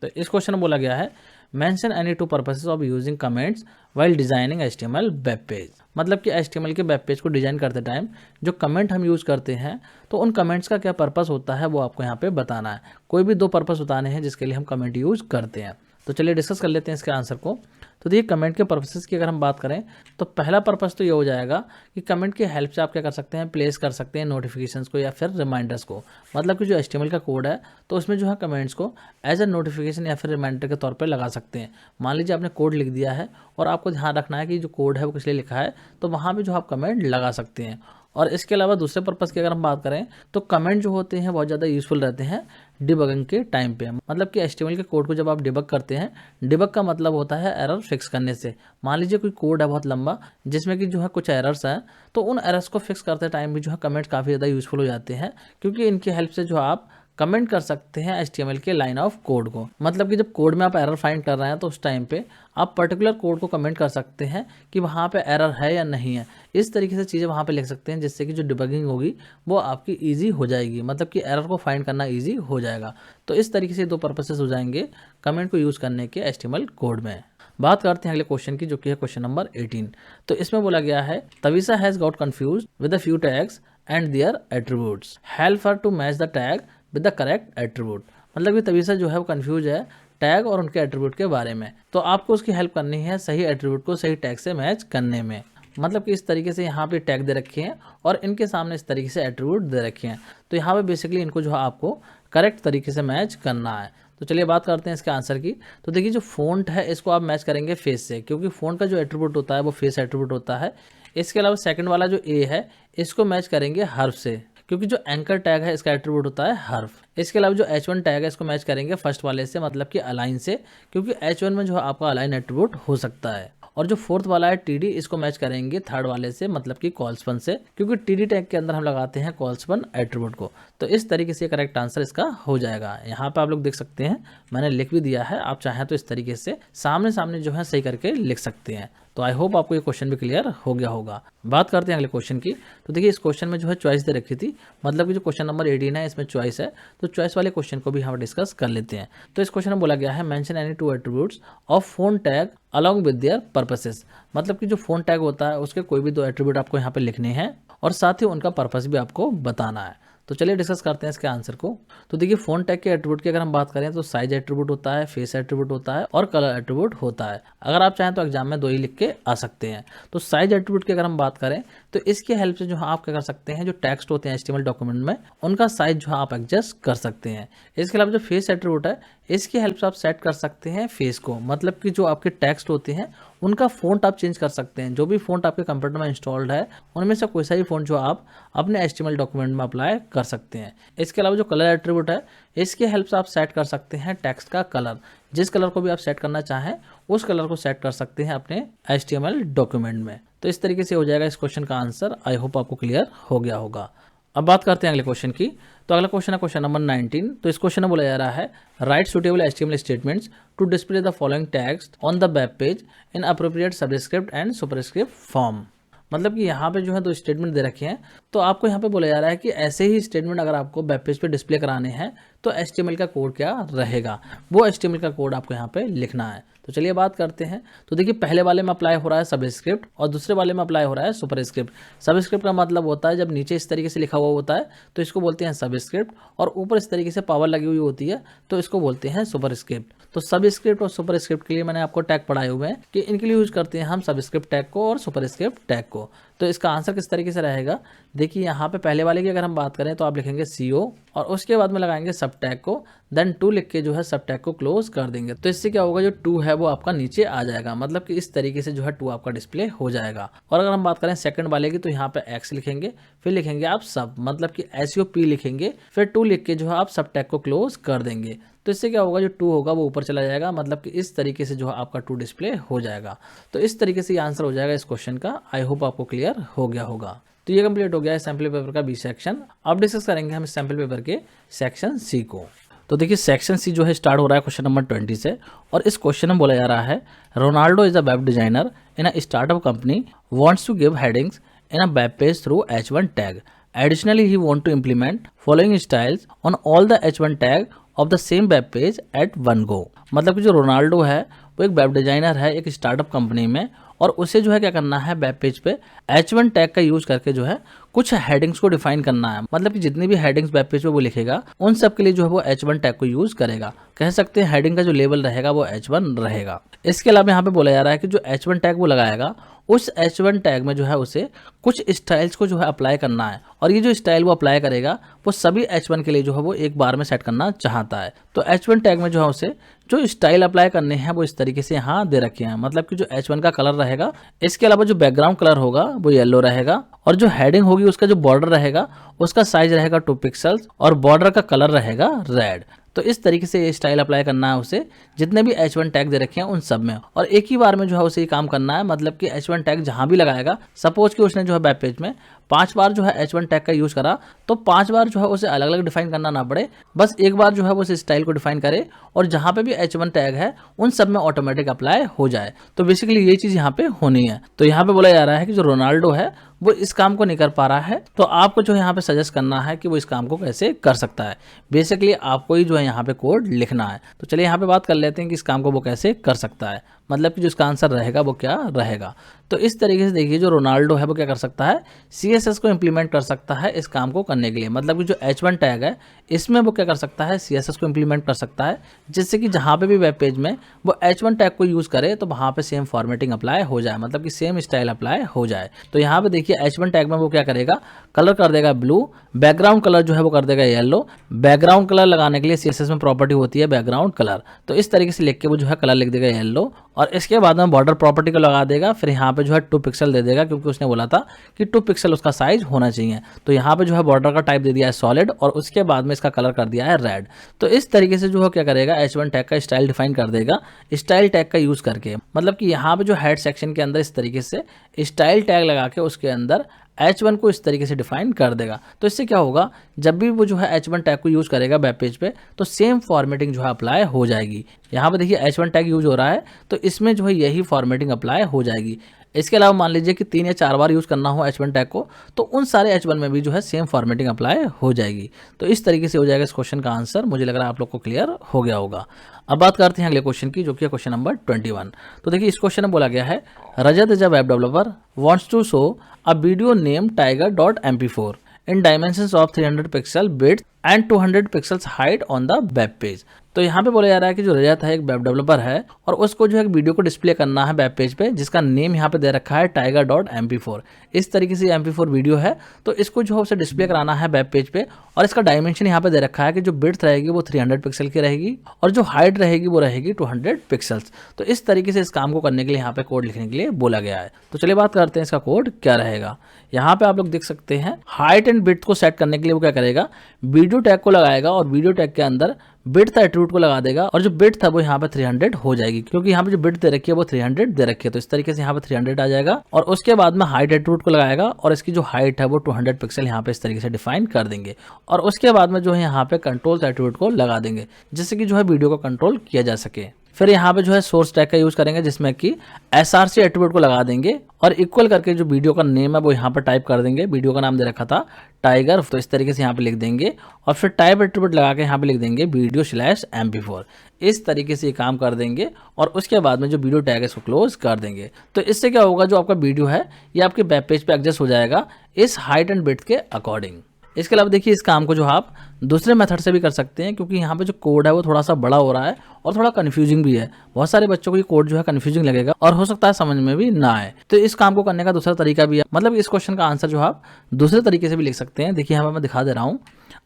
Speaker 1: तो इस क्वेश्चन में बोला गया है mention any 2 purposes of using comments while designing HTML web page. मतलब कि HTML के वेब पेज को डिजाइन करते टाइम जो कमेंट हम यूज करते हैं तो उन कमेंट्स का क्या पर्पस होता है वो आपको यहाँ पे बताना है। कोई भी 2 पर्पस बताने हैं जिसके लिए हम कमेंट यूज करते हैं। तो चलिए डिस्कस कर लेते हैं इसके आंसर को। तो देखिए कमेंट के पर्पसेस की अगर हम बात करें तो पहला पर्पस तो ये हो जाएगा कि कमेंट की हेल्प से आप क्या कर सकते हैं, प्लेस कर सकते हैं नोटिफिकेशंस को या फिर रिमाइंडर्स को। मतलब कि जो HTML का कोड है तो उसमें जो है कमेंट्स को एज ए नोटिफिकेशन या फिर रिमाइंडर के तौर पर लगा सकते हैं। मान लीजिए आपने कोड लिख दिया है और आपको ध्यान रखना है कि जो कोड है वो किस लिए लिखा है, तो वहाँ पर जो आप कमेंट लगा सकते हैं। और इसके अलावा दूसरे पर्पस की अगर हम बात करें तो कमेंट जो होते हैं बहुत ज़्यादा यूजफुल रहते हैं डिबगिंग के टाइम पे। मतलब कि HTML के कोड को जब आप डिबग करते हैं, डिबग का मतलब होता है एरर फिक्स करने से। मान लीजिए कोई कोड है बहुत लंबा जिसमें कि जो है कुछ एरर्स हैं, तो उन एरर्स को फिक्स करते टाइम भी जो है कमेंट्स काफ़ी ज़्यादा यूजफुल हो जाते हैं, क्योंकि इनकी हेल्प से जो आप कमेंट कर सकते हैं HTML के लाइन ऑफ कोड को। मतलब कि जब कोड में आप एरर फाइंड कर रहे हैं तो उस टाइम पे आप पर्टिकुलर कोड को कमेंट कर सकते हैं कि वहाँ पे एरर है या नहीं है। इस तरीके से चीज़ें वहाँ पे लिख सकते हैं जिससे कि जो डिबगिंग होगी वो आपकी इजी हो जाएगी, मतलब कि एरर को फाइंड करना इजी हो जाएगा। तो इस तरीके से 2 पर्पसेस हो जाएंगे कमेंट को यूज़ करने के HTML कोड में। बात करते हैं अगले क्वेश्चन की जो कि है क्वेश्चन नंबर 18। तो इसमें बोला गया है Tavisa has got confused with a few tags and their attributes, help her to match the tag with the correct attribute. मतलब कि तविसा जो है वो कंफ्यूज है टैग और उनके एट्रीब्यूट के बारे में, तो आपको उसकी हेल्प करनी है सही एट्रीब्यूट को सही टैग से मैच करने में। मतलब कि इस तरीके से यहाँ पे टैग दे रखे हैं और इनके सामने इस तरीके से एट्रीब्यूट दे रखे हैं। तो यहाँ पे बेसिकली इनको जो है आपको करेक्ट तरीके से मैच करना है। तो चलिए बात करते हैं इसके आंसर की। तो देखिए जो फ़ॉन्ट है इसको आप मैच करेंगे फेस से, क्योंकि फ़ॉन्ट का जो एट्रीब्यूट होता है वो फेस एट्रीब्यूट होता है। इसके अलावा सेकंड वाला जो ए है इसको मैच करेंगे हर्फ से, क्योंकि जो एंकर टैग है इसका एट्रीब्यूट होता है हर्फ। इसके अलावा जो H1 टैग है इसको मैच करेंगे फर्स्ट वाले से, मतलब कि अलाइन से, क्योंकि H1 में जो है आपका अलाइन एट्रीब्यूट हो सकता है। और जो फोर्थ वाला है TD इसको मैच करेंगे थर्ड वाले से, मतलब कि कॉल्सपन से, क्योंकि TD टैग के अंदर हम लगाते हैं कॉल्सपन एट्रीब्यूट को। तो इस तरीके से करेक्ट आंसर इसका हो जाएगा। यहाँ पे आप लोग देख सकते हैं मैंने लिख भी दिया है, आप चाहें तो इस तरीके से सामने सामने जो है सही करके लिख सकते हैं। तो आई होप आपको ये क्वेश्चन भी क्लियर हो गया होगा। बात करते हैं अगले क्वेश्चन की। तो देखिए इस क्वेश्चन में जो है चॉइस दे रखी थी, मतलब कि जो क्वेश्चन नंबर 18 है इसमें चॉइस है, तो चॉइस वाले क्वेश्चन को भी हम डिस्कस कर लेते हैं। तो इस क्वेश्चन में बोला गया है mention any 2 attributes of phone tag along with their purposes. मतलब कि जो फोन टैग होता है उसके कोई भी 2 एट्रीब्यूट आपको यहाँ पे लिखने हैं और साथ ही उनका पर्पस भी आपको बताना है। तो चलिए डिस्कस करते हैं इसके आंसर को। तो देखिए फ़ॉन्ट टैग के एट्रीब्यूट की अगर हम बात करें तो साइज एट्रीब्यूट होता है, फेस एट्रीब्यूट होता है और कलर एट्रीब्यूट होता है। अगर आप चाहें तो एग्जाम में 2 ही लिख के आ सकते हैं। तो साइज एट्रीब्यूट की अगर हम बात करें तो इसकी हेल्प से जो है आप क्या कर सकते हैं, जो टेक्स्ट होते हैं HTML डॉक्यूमेंट में उनका साइज जो है आप एडजस्ट कर सकते हैं। इसके अलावा जो फेस एट्रीब्यूट है इसकी हेल्प से आप सेट कर सकते हैं फेस को, मतलब कि जो आपके टेक्स्ट होते हैं उनका फ़ॉन्ट आप चेंज कर सकते हैं। जो भी फ़ॉन्ट आपके कंप्यूटर में इंस्टॉल्ड है उनमें से कोई सा भी फ़ॉन्ट जो आप अपने HTML डॉक्यूमेंट में अप्लाई कर सकते हैं। इसके अलावा जो कलर एट्रीब्यूट है इसकी हेल्प से आप सेट कर सकते हैं टेक्स्ट का कलर। जिस कलर को भी आप सेट करना चाहें उस कलर को सेट कर सकते हैं अपने HTML डॉक्यूमेंट में। तो इस तरीके से हो जाएगा इस क्वेश्चन का आंसर। आई होप आपको क्लियर हो गया होगा। अब बात करते हैं अगले क्वेश्चन की। तो अगला क्वेश्चन है क्वेश्चन नंबर 19। तो इस क्वेश्चन में बोला जा रहा है write suitable HTML statements to display the following text on the web page in appropriate subscript and superscript form. मतलब कि यहाँ पे जो है 2 स्टेटमेंट दे रखे हैं, तो आपको यहाँ पे बोला जा रहा है कि ऐसे ही स्टेटमेंट अगर आपको वेब पेज पे डिस्प्ले कराने हैं तो HTML का कोड क्या रहेगा, वो HTML का कोड आपको यहाँ पे लिखना है। तो चलिए बात करते हैं। तो देखिए पहले वाले में अप्लाई हो रहा है सबस्क्रिप्ट और दूसरे वाले में अप्लाई हो रहा है सुपरस्क्रिप्ट। सबस्क्रिप्ट का मतलब होता है जब नीचे इस तरीके से लिखा हुआ होता है तो इसको बोलते हैं सबस्क्रिप्ट, और ऊपर इस तरीके से पावर लगी हुई होती है तो इसको बोलते हैं सुपरस्क्रिप्ट। तो सबस्क्रिप्ट और सुपरस्क्रिप्ट के लिए मैंने आपको टैग पढ़ाए हुए हैं कि इनके लिए यूज करते हैं हम सबस्क्रिप्ट टैग को और सुपरस्क्रिप्ट टैग को। तो इसका आंसर किस तरीके से रहेगा, देखिए यहाँ पे पहले वाले की अगर हम बात करें तो आप लिखेंगे CO और उसके बाद में लगाएंगे सब टैग को, देन टू लिख के जो है सब टैग को क्लोज कर देंगे। तो इससे क्या होगा, जो टू है वो आपका नीचे आ जाएगा, मतलब कि इस तरीके से जो है टू आपका डिस्प्ले हो जाएगा। और अगर हम बात करें सेकंड वाले की तो यहाँ पे X लिखेंगे, फिर लिखेंगे आप सब, मतलब कि SUP लिखेंगे, फिर टू लिख के जो है आप सब टैग को क्लोज कर देंगे। तो इससे क्या होगा, जो टू होगा वो ऊपर चला जाएगा, मतलब कि इस तरीके से जो है आपका टू डिस्प्ले हो जाएगा। तो इस तरीके से ये आंसर हो जाएगा इस क्वेश्चन का। आई होप आपको क्लियर हो गया होगा। तो ये कंप्लीट हो गया है सैम्पल पेपर का B सेक्शन। अब डिस्कस करेंगे हम सैम्पल पेपर के सेक्शन C को। तो देखिए सेक्शन C जो है स्टार्ट हो रहा है क्वेश्चन नंबर 20 से, और इस क्वेश्चन में बोला जा रहा है Ronaldo is a web designer in a startup company wants to give headings in a web page through H1 tag. Additionally, he want to implement following styles on all the H1 tag of the same web page at one go। मतलब कि जो Ronaldo है वो एक web designer है एक startup company में, और उसे जो है क्या करना है, वेब पेज पे H1 टैग का यूज करके जो है कुछ हेडिंग्स को डिफाइन करना है। मतलब कि जितनी भी हेडिंग्स वेब पेज पे वो लिखेगा उन सब के लिए जो है वो H1 टैग को यूज करेगा। कह सकते हैं हेडिंग का जो लेवल रहेगा वो H1 रहेगा। इसके अलावा यहाँ पे बोला जा रहा है कि जो H1 टैग वो लगाएगा उस H1 टैग में जो है उसे कुछ स्टाइल्स को जो है अप्लाई करना है, और ये जो स्टाइल वो अप्लाई करेगा वो सभी H1 के लिए जो है वो एक बार में सेट करना चाहता है। तो H1 टैग में जो है उसे जो स्टाइल अप्लाई करने हैं वो इस तरीके से यहाँ दे रखे हैं। मतलब कि जो H1 का कलर रहेगा, इसके अलावा जो बैकग्राउंड कलर होगा वो येलो रहेगा, और जो हेडिंग होगी उसका जो बॉर्डर रहेगा उसका साइज रहेगा 2 पिक्सल्स, और बॉर्डर का कलर रहेगा रेड। तो इस तरीके से ये स्टाइल अप्लाई करना है उसे जितने भी H1 टैग दे रखे हैं उन सब में, और एक ही बार में जो है उसे ये काम करना है। मतलब कि H1 टैग जहां भी लगाएगा, सपोज कि उसने जो है वेब पेज में 5 बार जो है H1 टैग का यूज करा, तो 5 बार जो है उसे अलग अलग डिफाइन करना ना पड़े, बस एक बार जो है वो उस स्टाइल को डिफाइन करे और जहां पे भी H1 टैग है उन सब में ऑटोमेटिक अप्लाई हो जाए। तो बेसिकली ये चीज यहाँ पे होनी है। तो यहाँ पे बोला जा रहा है कि जो रोनाल्डो है वो इस काम को नहीं कर पा रहा है, तो आपको जो यहाँ पे सजेस्ट करना है कि वो इस काम को कैसे कर सकता है। बेसिकली आपको ही जो है यहाँ पे कोड लिखना है। तो चलिए यहाँ पे बात कर लेते हैं कि इस काम को वो कैसे कर सकता है, मतलब कि जो इसका आंसर रहेगा वो क्या रहेगा। तो इस तरीके से देखिए जो रोनाल्डो है वो क्या कर सकता है, CSS को इंप्लीमेंट कर सकता है इस काम को करने के लिए। मतलब कि जो H1 टैग है इसमें वो क्या कर सकता है, CSS को इंप्लीमेंट कर सकता है, जिससे कि जहाँ पे भी वेब पेज में वो H1 टैग को यूज करे तो वहाँ पे सेम फॉर्मेटिंग अप्लाई हो जाए, मतलब कि सेम स्टाइल अप्लाई हो जाए। तो यहाँ पे देखिए H1 टैग में वो क्या करेगा, कलर कर देगा ब्लू, बैकग्राउंड कलर जो है वो कर देगा येलो। बैकग्राउंड कलर लगाने के लिए CSS में प्रॉपर्टी होती है बैकग्राउंड कलर, तो इस तरीके से लिख के वो जो है कलर लिख देगा येलो, और इसके बाद में बॉर्डर प्रॉपर्टी को लगा देगा। फिर यहाँ पे जो है 2 पिक्सल दे देगा, क्योंकि उसने बोला था कि 2 पिक्सल उसका साइज होना चाहिए। तो यहाँ पे जो है बॉर्डर का टाइप दे दिया है सॉलिड, और उसके बाद में इसका कलर कर दिया है रेड। तो इस तरीके से जो है क्या करेगा, H1 टैग का स्टाइल डिफाइन कर देगा स्टाइल टैग का यूज करके। मतलब कि यहाँ पे जो हेड सेक्शन के अंदर इस तरीके से स्टाइल टैग लगा के उसके अंदर H1 को इस तरीके से डिफाइन कर देगा। तो इससे क्या होगा, जब भी वो जो है H1 टैग को यूज करेगा वेब पेज पे तो सेम फॉर्मेटिंग जो है अप्लाई हो जाएगी। यहाँ पे देखिए H1 टैग यूज हो रहा है तो इसमें जो है यही फॉर्मेटिंग अप्लाई हो जाएगी। इसके अलावा मान लीजिए कि 3 या 4 बार यूज करना हो H1 टैग को, तो उन सारे H1 में भी जो है सेम फॉर्मेटिंग अप्लाई हो जाएगी। तो इस तरीके से हो जाएगा इस क्वेश्चन का आंसर। मुझे लग रहा है आप लोग को क्लियर हो गया होगा। अब बात करते हैं अगले क्वेश्चन की, जो कि क्वेश्चन नंबर 21। तो देखिए इस क्वेश्चन में बोला गया है Rajat is a web developer wants to show a video name tiger.mp4 in dimensions of 300 pixel width and 200 pixels height on the web page. तो यहाँ पे बोला जा रहा है कि जो रजत है एक वेब डेवलपर है और उसको जो है एक वीडियो को डिस्प्ले करना है वेब पेज पे, जिसका नेम यहाँ पे दे रखा है tiger.mp4। इस तरीके से mp4 वीडियो है, तो इसको जो है उसे डिस्प्ले कराना है वेब पेज पे। और इसका डायमेंशन यहाँ पे दे रखा है कि जो विड्थ रहेगी वो 300 पिक्सल की रहेगी और जो हाइट रहेगी वो रहेगी 200 पिक्सल्स। तो इस तरीके से इस काम को करने के लिए यहाँ पे कोड लिखने के लिए बोला गया है। तो चलिए बात करते हैं इसका कोड क्या रहेगा। यहाँ पे आप लोग देख सकते हैं हाइट एंड विड्थ को सेट करने के लिए वो क्या करेगा, वीडियो टैग को लगाएगा और वीडियो टैग के अंदर विड्थ एट्रीब्यूट को लगा देगा और जो विड्थ था वो यहाँ पे 300 हो जाएगी, क्योंकि यहाँ पे जो विड्थ दे रखी है वो 300 दे रखी है। तो इस तरीके से यहाँ पे 300 आ जाएगा और उसके बाद में हाइट एट्रीब्यूट को लगाएगा और इसकी जो हाइट है वो 200 पिक्सल यहाँ पे इस तरीके से डिफाइन कर देंगे। और उसके बाद में जो है यहाँ पे कंट्रोल एट्रीब्यूट को लगा देंगे, जिससे कि जो है वीडियो को कंट्रोल किया जा सके। फिर यहाँ पे जो है सोर्स टैग का यूज करेंगे, जिसमें कि src एट्रीब्यूट को लगा देंगे और इक्वल करके जो वीडियो का नेम है वो यहाँ पर टाइप कर देंगे। वीडियो का नाम दे रखा था टाइगर, तो इस तरीके से यहाँ पे लिख देंगे और फिर टाइप एट्रीब्यूट लगा के यहाँ पे लिख देंगे वीडियो/mp4। इस तरीके से ये काम कर देंगे और उसके बाद में जो वीडियो टैग है इसको क्लोज कर देंगे। तो इससे क्या होगा, जो आपका वीडियो है ये आपके वेब पेज पे एडजस्ट हो जाएगा इस हाइट एंड विड्थ के अकॉर्डिंग। इसके अलावा देखिए इस काम को जो आप दूसरे मेथड से भी कर सकते हैं, क्योंकि यहाँ पे जो कोड है वो थोड़ा सा बड़ा हो रहा है और थोड़ा कन्फ्यूजिंग भी है। बहुत सारे बच्चों को ये कोड जो है कन्फ्यूजिंग लगेगा और हो सकता है समझ में भी ना आए। तो इस काम को करने का दूसरा तरीका भी है, मतलब इस क्वेश्चन का आंसर जो आप दूसरे तरीके से भी लिख सकते हैं। देखिए यहाँ पे मैं दिखा दे रहा हूँ,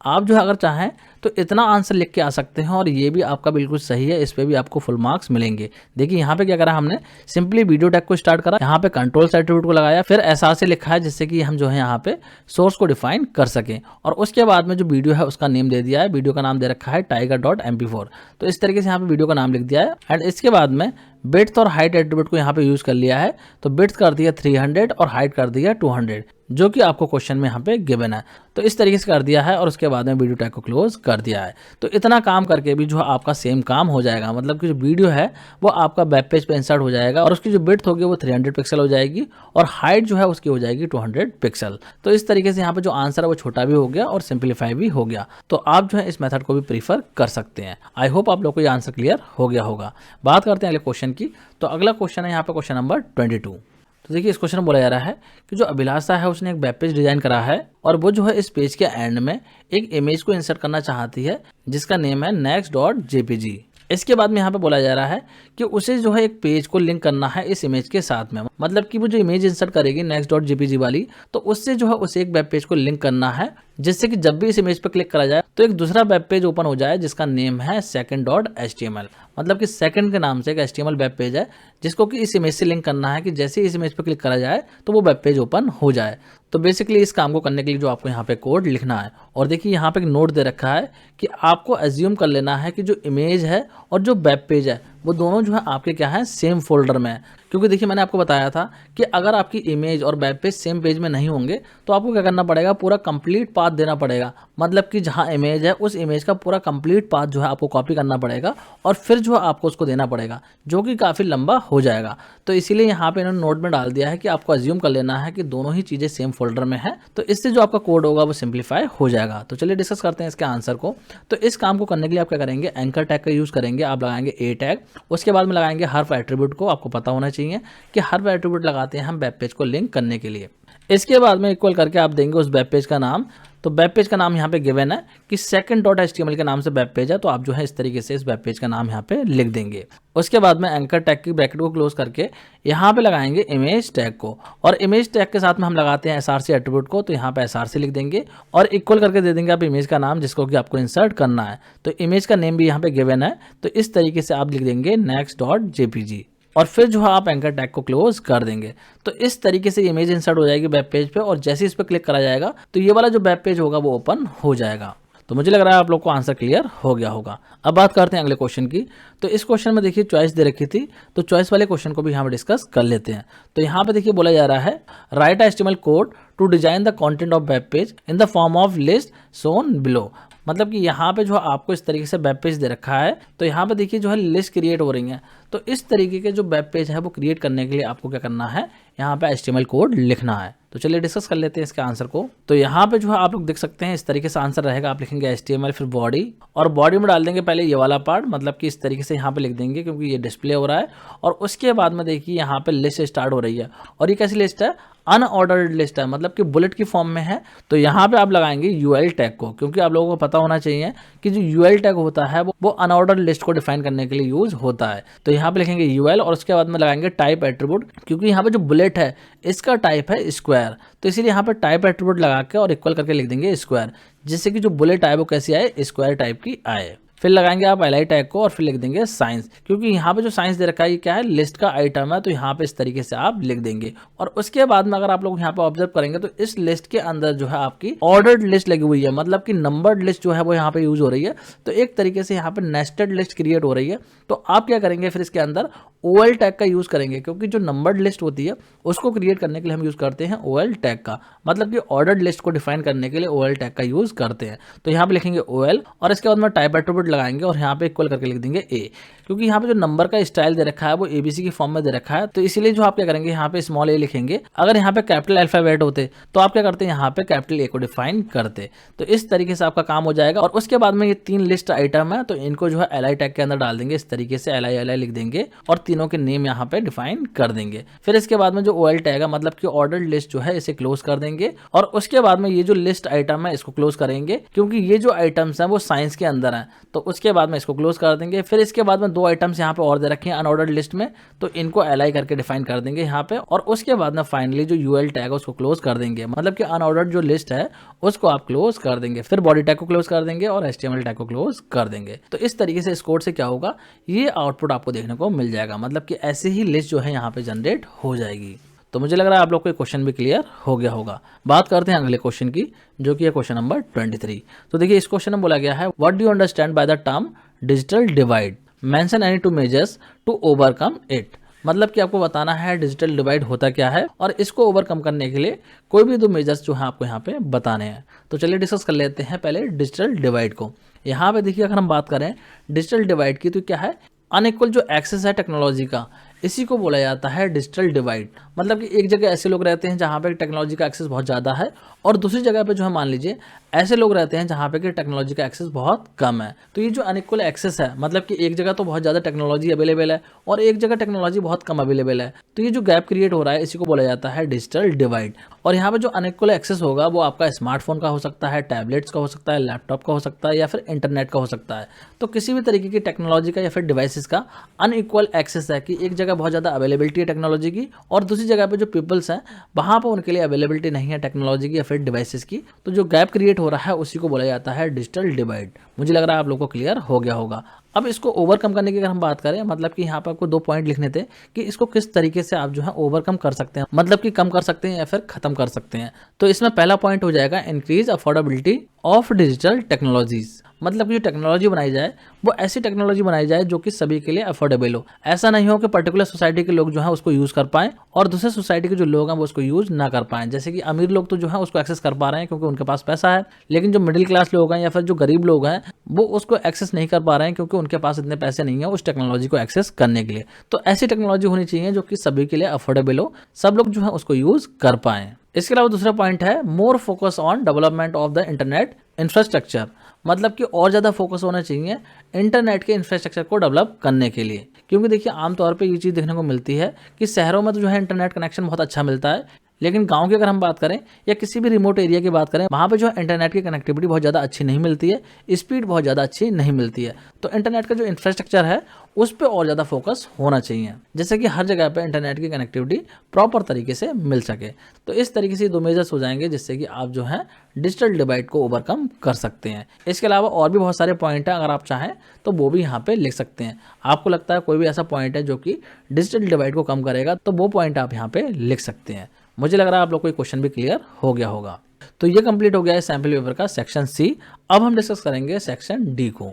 Speaker 1: आप जो है अगर चाहें तो इतना आंसर लिख के आ सकते हैं और ये भी आपका बिल्कुल सही है, इस पे भी आपको फुल मार्क्स मिलेंगे। देखिए यहाँ पे क्या करा हमने, सिंपली वीडियो टैग को स्टार्ट करा, यहाँ पे कंट्रोल एट्रीब्यूट को लगाया, फिर src लिखा है जिससे कि हम जो है यहाँ पे सोर्स को डिफाइन कर सकें और उसके बाद में जो वीडियो है उसका नेम दे दिया है। वीडियो का नाम दे रखा है tiger.mp4। तो इस तरीके से यहाँ पे वीडियो का नाम लिख दिया है एंड इसके बाद में विड्थ और हाइट एट्रीब्यूट को यहाँ पे यूज कर लिया है। तो विड्थ कर दिया 300 और हाइट कर दिया 200, जो कि आपको क्वेश्चन में यहाँ पे गिवन है। तो इस तरीके से कर दिया है और उसके बाद में वीडियो टैग को क्लोज कर दिया है। तो इतना काम करके भी जो आपका सेम काम हो जाएगा, मतलब कि जो वीडियो है वो आपका वेब पेज पे इंसर्ट हो जाएगा और उसकी जो विड्थ होगी वो 300 पिक्सल हो जाएगी और हाइट जो है उसकी हो जाएगी 200 पिक्सल। तो इस तरीके से यहाँ पे जो आंसर है वो छोटा भी हो गया और सिंप्लीफाई भी हो गया। तो आप जो है इस मेथड को भी प्रीफर कर सकते हैं। आई होप आप लोग को ये आंसर क्लियर हो गया होगा। बात करते हैं अगले क्वेश्चन की। तो अगला क्वेश्चन है यहाँ पे क्वेश्चन नंबर 22। तो देखिए इस क्वेश्चन में बोला जा रहा है कि जो अभिलाषा है उसने एक वेब पेज डिजाइन करा है और वो जो है इस पेज के एंड में एक इमेज को इंसर्ट करना चाहती है जिसका नेम है next.jpg। इसके बाद में यहाँ पे बोला जा रहा है कि उसे जो है एक पेज को लिंक करना है इस इमेज के साथ में, मतलब कि वो जो इमेज इंसर्ट करेगी next.jpg वाली, तो उससे जो है उसे एक वेब पेज को लिंक करना है, जिससे कि जब भी इस इमेज पर क्लिक करा जाए तो एक दूसरा वेब पेज ओपन हो जाए जिसका नेम है second.html। मतलब कि सेकंड के नाम से एक HTML वेब पेज है जिसको कि इस इमेज से लिंक करना है कि जैसे ही इस इमेज पर क्लिक करा जाए तो वो वेब पेज ओपन हो जाए। तो बेसिकली इस काम को करने के लिए जो आपको यहाँ पे कोड लिखना है, और देखिए यहाँ पे एक नोट दे रखा है कि आपको एज्यूम कर लेना है कि जो इमेज है और जो वेब पेज है वो दोनों जो है आपके क्या है, सेम फोल्डर में है। क्योंकि देखिए मैंने आपको बताया था कि अगर आपकी इमेज और वेब पेज सेम पेज में नहीं होंगे तो आपको क्या करना पड़ेगा, पूरा कंप्लीट पाथ देना पड़ेगा। मतलब कि जहाँ इमेज है उस इमेज का पूरा कंप्लीट पाथ जो है आपको कॉपी करना पड़ेगा और फिर जो है आपको उसको देना पड़ेगा, जो कि काफ़ी लंबा हो जाएगा। तो इसीलिए यहाँ पे इन्होंने नोट में डाल दिया है कि आपको अज्यूम कर लेना है कि दोनों ही चीज़ें सेम फोल्डर में है, तो इससे जो आपका कोड होगा वो सिंप्लीफाई हो जाएगा। तो चलिए डिस्कस करते हैं इसके आंसर को। तो इस काम को करने के लिए आप क्या करेंगे, एंकर टैग का यूज़ करेंगे, आप लगाएंगे ए टैग, उसके बाद में लगाएंगे हर एट्रीब्यूट को। आपको पता होना चाहिए कि हर एट्रीब्यूट लगाते हैं हम वेब पेज को लिंक करने के लिए। इसके बाद में इक्वल करके आप देंगे उस वेब पेज का नाम। तो वेब पेज का नाम यहाँ पे गिवन है कि second.html के नाम से वेब पेज है, तो आप जो है इस तरीके से इस वेब पेज का नाम यहाँ पे लिख देंगे। उसके बाद में एंकर टैग की ब्रैकेट को क्लोज करके यहाँ पे लगाएंगे इमेज टैग को, और इमेज टैग के साथ में हम लगाते हैं src एट्रीब्यूट को। तो यहाँ पे src लिख देंगे और इक्वल करके दे देंगे आप इमेज का नाम जिसको कि आपको इंसर्ट करना है। तो इमेज का नेम भी यहाँ पे गिवन है, तो इस तरीके से आप लिख देंगे next.jpg और फिर जो है आप एंकर टैग को क्लोज कर देंगे। तो इस तरीके से इमेज इंसर्ट हो जाएगी वेब पेज पे और जैसे इस पर क्लिक करा जाएगा तो ये वाला जो वेब पेज होगा वो ओपन हो जाएगा। तो मुझे लग रहा है आप लोग को आंसर क्लियर हो गया होगा। अब बात करते हैं अगले क्वेश्चन की। तो इस क्वेश्चन में देखिए चॉइस दे रखी थी, तो चॉइस वाले क्वेश्चन को भी यहाँ पे डिस्कस कर लेते हैं। तो यहाँ पे देखिए बोला जा रहा है write HTML code to design the content of web page in the form of list shown below. मतलब कि यहाँ पे जो आपको इस तरीके से वेब पेज दे रखा है, तो यहाँ पे देखिए जो है लिस्ट क्रिएट हो रही है। तो इस तरीके के जो वेब पेज है वो क्रिएट करने के लिए आपको क्या करना है, यहाँ पे HTML कोड लिखना है। तो चलिए डिस्कस कर लेते हैं इसके आंसर को। तो यहाँ पे जो है आप लोग देख सकते हैं इस तरीके से आंसर रहेगा। आप लिखेंगे HTML फिर बॉडी, और बॉडी में डाल देंगे पहले ये वाला पार्ट, मतलब कि इस तरीके से यहाँ पे लिख देंगे क्योंकि ये डिस्प्ले हो रहा है। और उसके बाद में देखिए यहाँ पे लिस्ट स्टार्ट हो रही है, और ये कैसी लिस्ट है, अनऑर्डर्ड लिस्ट है, मतलब कि बुलेट की फॉर्म में है। तो यहाँ पे आप लगाएंगे UL टैग को, क्योंकि आप लोगों को पता होना चाहिए कि जो UL टैग होता है वो अनऑर्डर्ड लिस्ट को डिफाइन करने के लिए यूज होता है। तो यहाँ पे लिखेंगे UL और उसके बाद में लगाएंगे टाइप एट्रीब्यूट, क्योंकि यहाँ पे जो बुलेट है इसका टाइप है स्क्वायर, तो इसीलिए यहाँ पे टाइप एट्रीब्यूट लगा के और इक्वल करके लिख देंगे स्क्वायर, जिससे कि जो बुलेट आए वो कैसी आए, स्क्वायर टाइप की आए। फिर लगाएंगे आप LI टैग को और फिर लिख देंगे साइंस, क्योंकि यहाँ पे जो साइंस दे रखा है ये क्या है, लिस्ट का आइटम है, तो यहाँ पे इस तरीके से आप लिख देंगे। और उसके बाद में अगर आप लोग यहाँ पे ऑब्जर्व करेंगे तो इस लिस्ट के अंदर जो है आपकी ऑर्डर्ड लिस्ट लगी हुई है, मतलब कि नंबर्ड लिस्ट जो है वो यहाँ पे यूज हो रही है। तो एक तरीके से यहाँ पे नेस्टेड लिस्ट क्रिएट हो रही है। तो आप क्या करेंगे, फिर इसके अंदर OL टैग का यूज करेंगे, क्योंकि जो नंबर्ड लिस्ट होती है उसको क्रिएट करने के लिए हम यूज करते हैं OL टैग का, मतलब कि ऑर्डर्ड लिस्ट को डिफाइन करने के लिए OL टैग का यूज करते हैं। तो यहाँ पे लिखेंगे OL और इसके बाद में टाइप एट्रीब्यूट लगाएंगे और यहाँ पे इक्वल करके लिख देंगे A, क्योंकि यहाँ पे जो नंबर का स्टाइल दे रखा है वो ABC की फॉर्म में दे रखा है। तो इसीलिए जो आप क्या करेंगे, यहाँ पे स्मॉल a लिखेंगे। अगर यहाँ पे कैपिटल अल्फाबेट होते तो आप क्या करते हैं, यहाँ पे कैपिटल A को डिफाइन करते। तो इस तरीके से आपका काम हो जाएगा। और उसके बाद में ये 3 लिस्ट आइटम है, तो इनको जो है LI टैग के अंदर डाल देंगे, इस तरीके से LI लिख देंगे और तीनों के नेम यहाँ पे डिफाइन कर देंगे। फिर इसके बाद में जो OL टैग है, मतलब कि ऑर्डर्ड लिस्ट जो है, इसे क्लोज कर देंगे। और उसके बाद में ये जो लिस्ट आइटम है इसको क्लोज करेंगे, क्योंकि ये जो आइटम्स हैं वो साइंस के अंदर हैं। तो उसके बाद में इसको क्लोज कर देंगे। फिर इसके बाद में 2 आइटम्स यहाँ पे और दे रखे हैं अनऑर्डर्ड लिस्ट में, तो इनको LI करके डिफाइन कर देंगे यहाँ पे। और उसके बाद में फाइनली जो UL टैग है उसको क्लोज कर देंगे, मतलब कि अनऑर्डर्ड जो लिस्ट है उसको आप क्लोज कर देंगे। फिर बॉडी टैग को क्लोज कर देंगे और HTML टैग को क्लोज कर देंगे। तो इस तरीके से इस कोड से क्या होगा, ये आउटपुट आपको देखने को मिल जाएगा, मतलब कि ऐसे ही लिस्ट जो है यहाँ पे जनरेट हो जाएगी। तो मुझे लग रहा है आप लोग को क्वेश्चन भी क्लियर हो गया होगा। बात करते हैं अगले क्वेश्चन की, जो कि है क्वेश्चन नंबर 23। तो देखिए इस क्वेश्चन में बोला गया है, what do you understand by the term digital divide, mention any 2 measures to overcome it. मतलब कि आपको बताना है डिजिटल डिवाइड होता क्या है और इसको ओवरकम करने के लिए कोई भी 2 मेजर्स जो है आपको यहाँ पे बताने हैं। तो चलिए डिस्कस कर लेते हैं पहले डिजिटल डिवाइड को। यहाँ पे देखिए अगर हम बात करें डिजिटल डिवाइड की, तो क्या है, अनइक्वल जो एक्सेस है टेक्नोलॉजी का, इसी को बोला जाता है डिजिटल डिवाइड। मतलब कि एक जगह ऐसे लोग रहते हैं जहाँ पे टेक्नोलॉजी का एक्सेस बहुत ज़्यादा है, और दूसरी जगह पे जो है मान लीजिए ऐसे लोग रहते हैं जहाँ पे कि टेक्नोलॉजी का एक्सेस बहुत कम है। तो ये जो अनइक्वल एक्सेस है, मतलब कि एक जगह तो बहुत ज़्यादा टेक्नोलॉजी अवेलेबल है और एक जगह टेक्नोलॉजी बहुत कम अवेलेबल है, तो ये जो गैप क्रिएट हो रहा है इसी को बोला जाता है डिजिटल डिवाइड। और यहाँ पे जो अनइक्वल एक्सेस होगा वो आपका स्मार्टफोन का हो सकता है, टैबलेट्स का हो सकता है, लैपटॉप का हो सकता है, या फिर इंटरनेट का हो सकता है। तो किसी भी तरीके की टेक्नोलॉजी का या फिर डिवाइसेस का अनइक्वल एक्सेस है कि एक जगह बहुत ज़्यादा अवेलेबिलिटी है टेक्नोलॉजी की और दूसरी जगह पे जो पीपल्स हैं वहाँ पर उनके लिए अवेलेबिलिटी नहीं है टेक्नोलॉजी की या फिर डिवाइसेस की। तो जो गैप क्रिएट हो रहा है उसी को बोला जाता है डिजिटल डिवाइड। मुझे लग रहा है आप लोगों को क्लियर हो गया होगा। अब इसको ओवरकम करने की अगर हम बात करें, मतलब कि यहाँ पर आपको 2 पॉइंट लिखने थे कि इसको किस तरीके से आप जो है ओवरकम कर सकते हैं, मतलब कि कम कर सकते हैं या फिर खत्म कर सकते हैं। तो इसमें पहला पॉइंट हो जाएगा increase affordability of digital technologies. मतलब कि जो टेक्नोलॉजी बनाई जाए वो ऐसी टेक्नोलॉजी बनाई जाए जो कि सभी के लिए अफोर्डेबल हो। ऐसा नहीं हो कि पर्टिकुलर सोसाइटी के लोग जो है उसको यूज कर पाएं और दूसरे सोसाइटी के जो लोग हैं वो उसको यूज ना कर पाएं। जैसे कि अमीर लोग तो जो है उसको एक्सेस कर पा रहे हैं क्योंकि उनके पास पैसा है, लेकिन जो मिडिल क्लास लोग हैं या फिर जो गरीब लोग हैं वो उसको एक्सेस नहीं कर पा रहे हैं क्योंकि उनके पास इतने पैसे नहीं है उस टेक्नोलॉजी को एक्सेस करने के लिए। तो ऐसी टेक्नोलॉजी होनी चाहिए जो कि सभी के लिए अफोर्डेबल हो, सब लोग जो है उसको यूज कर पाएं। इसके अलावा दूसरा पॉइंट है more focus on development of the internet infrastructure. मतलब कि और ज़्यादा फोकस होना चाहिए इंटरनेट के इंफ्रास्ट्रक्चर को डेवलप करने के लिए, क्योंकि देखिए आमतौर पे ये चीज़ देखने को मिलती है कि शहरों में तो जो है इंटरनेट कनेक्शन बहुत अच्छा मिलता है, लेकिन गांव की अगर हम बात करें या किसी भी रिमोट एरिया की बात करें वहाँ पे जो है इंटरनेट की कनेक्टिविटी बहुत ज़्यादा अच्छी नहीं मिलती है, स्पीड बहुत ज़्यादा अच्छी नहीं मिलती है। तो इंटरनेट का जो इंफ्रास्ट्रक्चर है उस पर और ज़्यादा फोकस होना चाहिए, जैसे कि हर जगह पे इंटरनेट की कनेक्टिविटी प्रॉपर तरीके से मिल सके। तो इस तरीके से 2 मेजर्स हो जाएंगे जिससे कि आप जो है डिजिटल डिवाइड को ओवरकम कर सकते हैं। इसके अलावा और भी बहुत सारे पॉइंट हैं, अगर आप चाहें तो वो भी यहाँ पे लिख सकते हैं। आपको लगता है कोई भी ऐसा पॉइंट है जो कि डिजिटल डिवाइड को कम करेगा तो वो पॉइंट आप यहाँ पे लिख सकते हैं। मुझे लग रहा है आप लोग को क्वेश्चन भी क्लियर हो गया होगा। तो ये कंप्लीट हो गया है सैम्पल पेपर का सेक्शन सी। अब हम डिस्कस करेंगे सेक्शन डी को।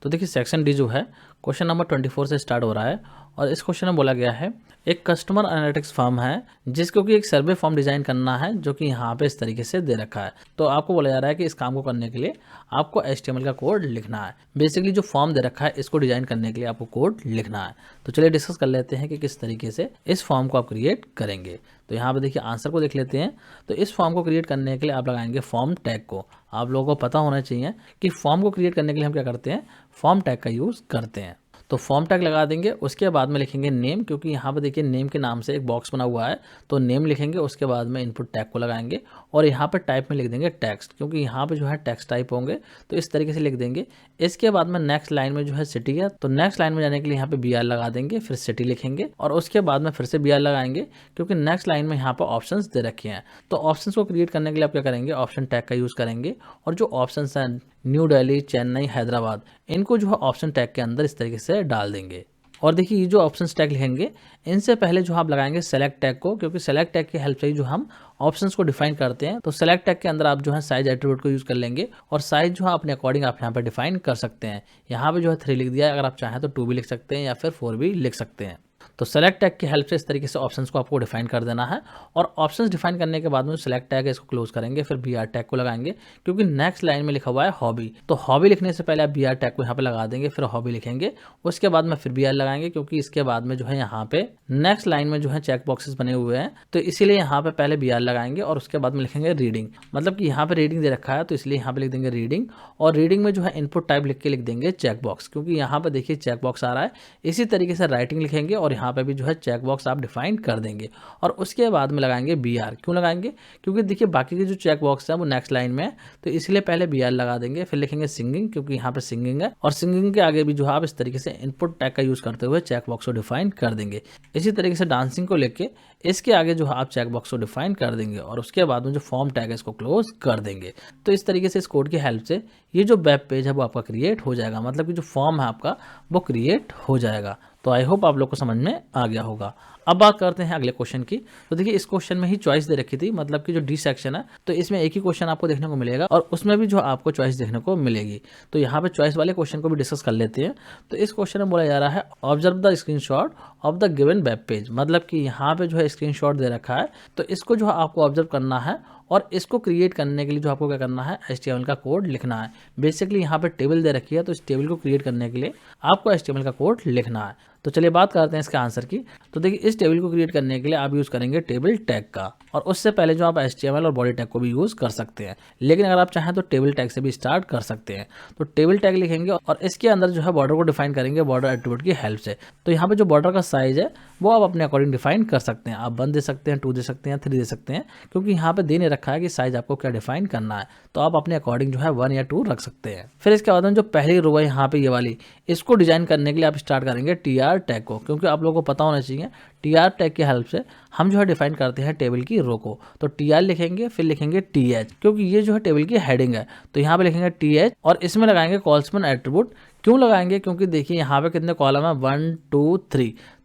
Speaker 1: तो देखिए सेक्शन डी जो है क्वेश्चन नंबर 24 से स्टार्ट हो रहा है और इस क्वेश्चन में बोला गया है एक कस्टमर एनालिटिक्स फर्म है जिसको कि एक सर्वे फॉर्म डिजाइन करना है जो कि यहाँ पे इस तरीके से दे रखा है। तो आपको बोला जा रहा है कि इस काम को करने के लिए आपको HTML का कोड लिखना है। बेसिकली जो फॉर्म दे रखा है इसको डिजाइन करने के लिए आपको कोड लिखना है। तो चलिए डिस्कस कर लेते हैं कि किस तरीके से इस फॉर्म को आप क्रिएट करेंगे। तो यहाँ पे देखिए आंसर को देख लेते हैं। तो इस फॉर्म को क्रिएट करने के लिए आप लगाएंगे फॉर्म टैग को। आप लोगों को पता होना चाहिए कि फॉर्म को क्रिएट करने के लिए हम क्या करते हैं, फॉर्म टैग का यूज़ करते हैं। तो फॉर्म टैग लगा देंगे, उसके बाद में लिखेंगे नेम, क्योंकि यहाँ पे देखिए नेम के नाम से एक बॉक्स बना हुआ है, तो नेम लिखेंगे। उसके बाद में इनपुट टैग को लगाएंगे और यहाँ पे टाइप में लिख देंगे टेक्स्ट, क्योंकि यहाँ पे जो है टेक्स्ट टाइप होंगे, तो इस तरीके से लिख देंगे। इसके बाद में नेक्स्ट लाइन में जो है सिटी है, तो नेक्स्ट लाइन में जाने के लिए यहाँ पे BR लगा देंगे, फिर सिटी लिखेंगे और उसके बाद में फिर से BR लगाएंगे, क्योंकि नेक्स्ट लाइन में यहाँ पर ऑप्शन दे रखे हैं। तो ऑप्शन को क्रिएट करने के लिए आप क्या करेंगे, ऑप्शन टैग का यूज़ करेंगे और जो ऑप्शन हैं न्यू दिल्ली, चेन्नई, हैदराबाद, इनको जो है ऑप्शन टैग के अंदर इस तरीके से डाल देंगे। और देखिए ये जो ऑप्शन टैग लिखेंगे इनसे पहले जो आप लगाएंगे सेलेक्ट टैग को, क्योंकि सेलेक्ट टैग की हेल्प से ही जो हम ऑप्शंस को डिफाइन करते हैं। तो सेलेक्ट टैग के अंदर आप जो है साइज एट्रीब्यूट को यूज कर लेंगे और साइज जो है अपने अकॉर्डिंग आप यहाँ पे डिफाइन कर सकते हैं। यहाँ पे जो है 3 लिख दिया है, अगर आप चाहें तो 2 भी लिख सकते हैं या फिर 4 भी लिख सकते हैं। तो सेलेक्ट टैग की हेल्प से इस तरीके से ऑप्शंस को आपको डिफाइन कर देना है और ऑप्शंस डिफाइन करने के बाद में सेलेक्ट टैग है इसको क्लोज करेंगे, फिर BR टैग को लगाएंगे, क्योंकि नेक्स्ट लाइन में लिखा हुआ है हॉबी। तो हॉबी लिखने से पहले आप BR टैग को यहाँ पे लगा देंगे, फिर हॉबी लिखेंगे, उसके बाद में फिर BR लगाएंगे, क्योंकि इसके बाद में जो है यहाँ पे नेक्स्ट लाइन में जो है चेक बॉक्सेस बने हुए हैं, तो इसीलिए यहाँ पे पहले BR लगाएंगे और उसके बाद में लिखेंगे रीडिंग। मतलब कि यहाँ पे रीडिंग दे रखा है तो इसलिए यहाँ पे लिख देंगे रीडिंग, और रीडिंग में जो है इनपुट टाइप लिख के लिख देंगे चेक बॉक्स, क्योंकि यहाँ पे देखिए चेक बॉक्स आ रहा है। इसी तरीके से राइटिंग लिखेंगे और यहाँ पे भी जो है चेक बॉक्स आप डिफाइन कर देंगे और उसके बाद में लगाएंगे BR। क्यों लगाएंगे, क्योंकि देखिए बाकी के जो चेक बॉक्स है वो नेक्स्ट लाइन में है, तो इसलिए पहले BR लगा देंगे, फिर लिखेंगे सिंगिंग, क्योंकि यहाँ पे सिंगिंग है, और सिंगिंग के आगे भी जो है आप इस तरीके से इनपुट टैग का यूज करते हुए चेक बॉक्स को डिफाइन कर देंगे। इसी तरीके से डांसिंग को लेके इसके आगे जो है आप चेक बॉक्स को डिफाइन कर देंगे और उसके बाद में जो फॉर्म टैग है इसको क्लोज कर देंगे। तो इस तरीके से इस कोड की हेल्प से ये जो वेब पेज है वो आपका क्रिएट हो जाएगा, मतलब कि जो फॉर्म है आपका वो क्रिएट हो जाएगा। तो आई होप आप लोग को समझ में आ गया होगा। अब बात करते हैं अगले क्वेश्चन की। तो देखिए इस क्वेश्चन में ही चॉइस दे रखी थी, मतलब कि जो डी सेक्शन है तो इसमें एक ही क्वेश्चन आपको देखने को मिलेगा और उसमें भी जो आपको चॉइस देखने को मिलेगी। तो यहाँ पे चॉइस वाले क्वेश्चन को भी डिस्कस कर लेते हैं। तो इस क्वेश्चन में बोला जा रहा है observe the screenshot of the given web page, मतलब कि यहाँ पे जो है स्क्रीनशॉट दे रखा है, तो इसको जो है आपको ऑब्जर्व करना है और इसको क्रिएट करने के लिए जो आपको क्या करना है, HTML का कोड लिखना है। बेसिकली यहाँ पे टेबल दे रखी है, तो इस टेबल को क्रिएट करने के लिए आपको HTML का कोड लिखना है। तो चलिए बात करते हैं इसके आंसर की। तो देखिए इस टेबल को क्रिएट करने के लिए आप यूज़ करेंगे टेबल टैग का, और उससे पहले जो आप HTML और बॉडी टैग को भी यूज़ कर सकते हैं, लेकिन अगर आप चाहें तो टेबल टैग से भी स्टार्ट कर सकते हैं। तो टेबल टैग लिखेंगे और इसके अंदर जो है बॉर्डर को डिफाइन करेंगे बॉर्डर एट्रीब्यूट की हेल्प से। तो यहाँ पे जो बॉर्डर का साइज है वो आप अपने अकॉर्डिंग डिफाइन कर सकते हैं। आप 1 दे सकते हैं, 2 दे सकते हैं, 3 दे सकते हैं, क्योंकि यहाँ पे दे नहीं रखा है कि साइज आपको क्या डिफाइन करना है। तो आप अपने अकॉर्डिंग जो है 1 या 2 रख सकते हैं। फिर इसके बाद में जो पहली रो है यहाँ पे ये वाली, इसको डिजाइन करने के लिए आप स्टार्ट करेंगे TR टैग को, क्योंकि आप लोगों को पता होना चाहिए TR टैग की हेल्प से हम जो है डिफाइन करते हैं टेबल की रो को। तो TR लिखेंगे, फिर लिखेंगे TH, क्योंकि ये जो है टेबल की हेडिंग है, तो यहाँ पे लिखेंगे TH और इसमें लगाएंगे कॉल्समैन एट्रीब्यूट। क्यों लगाएंगे, क्योंकि देखिए यहाँ पे कितने कॉलम है, 1 2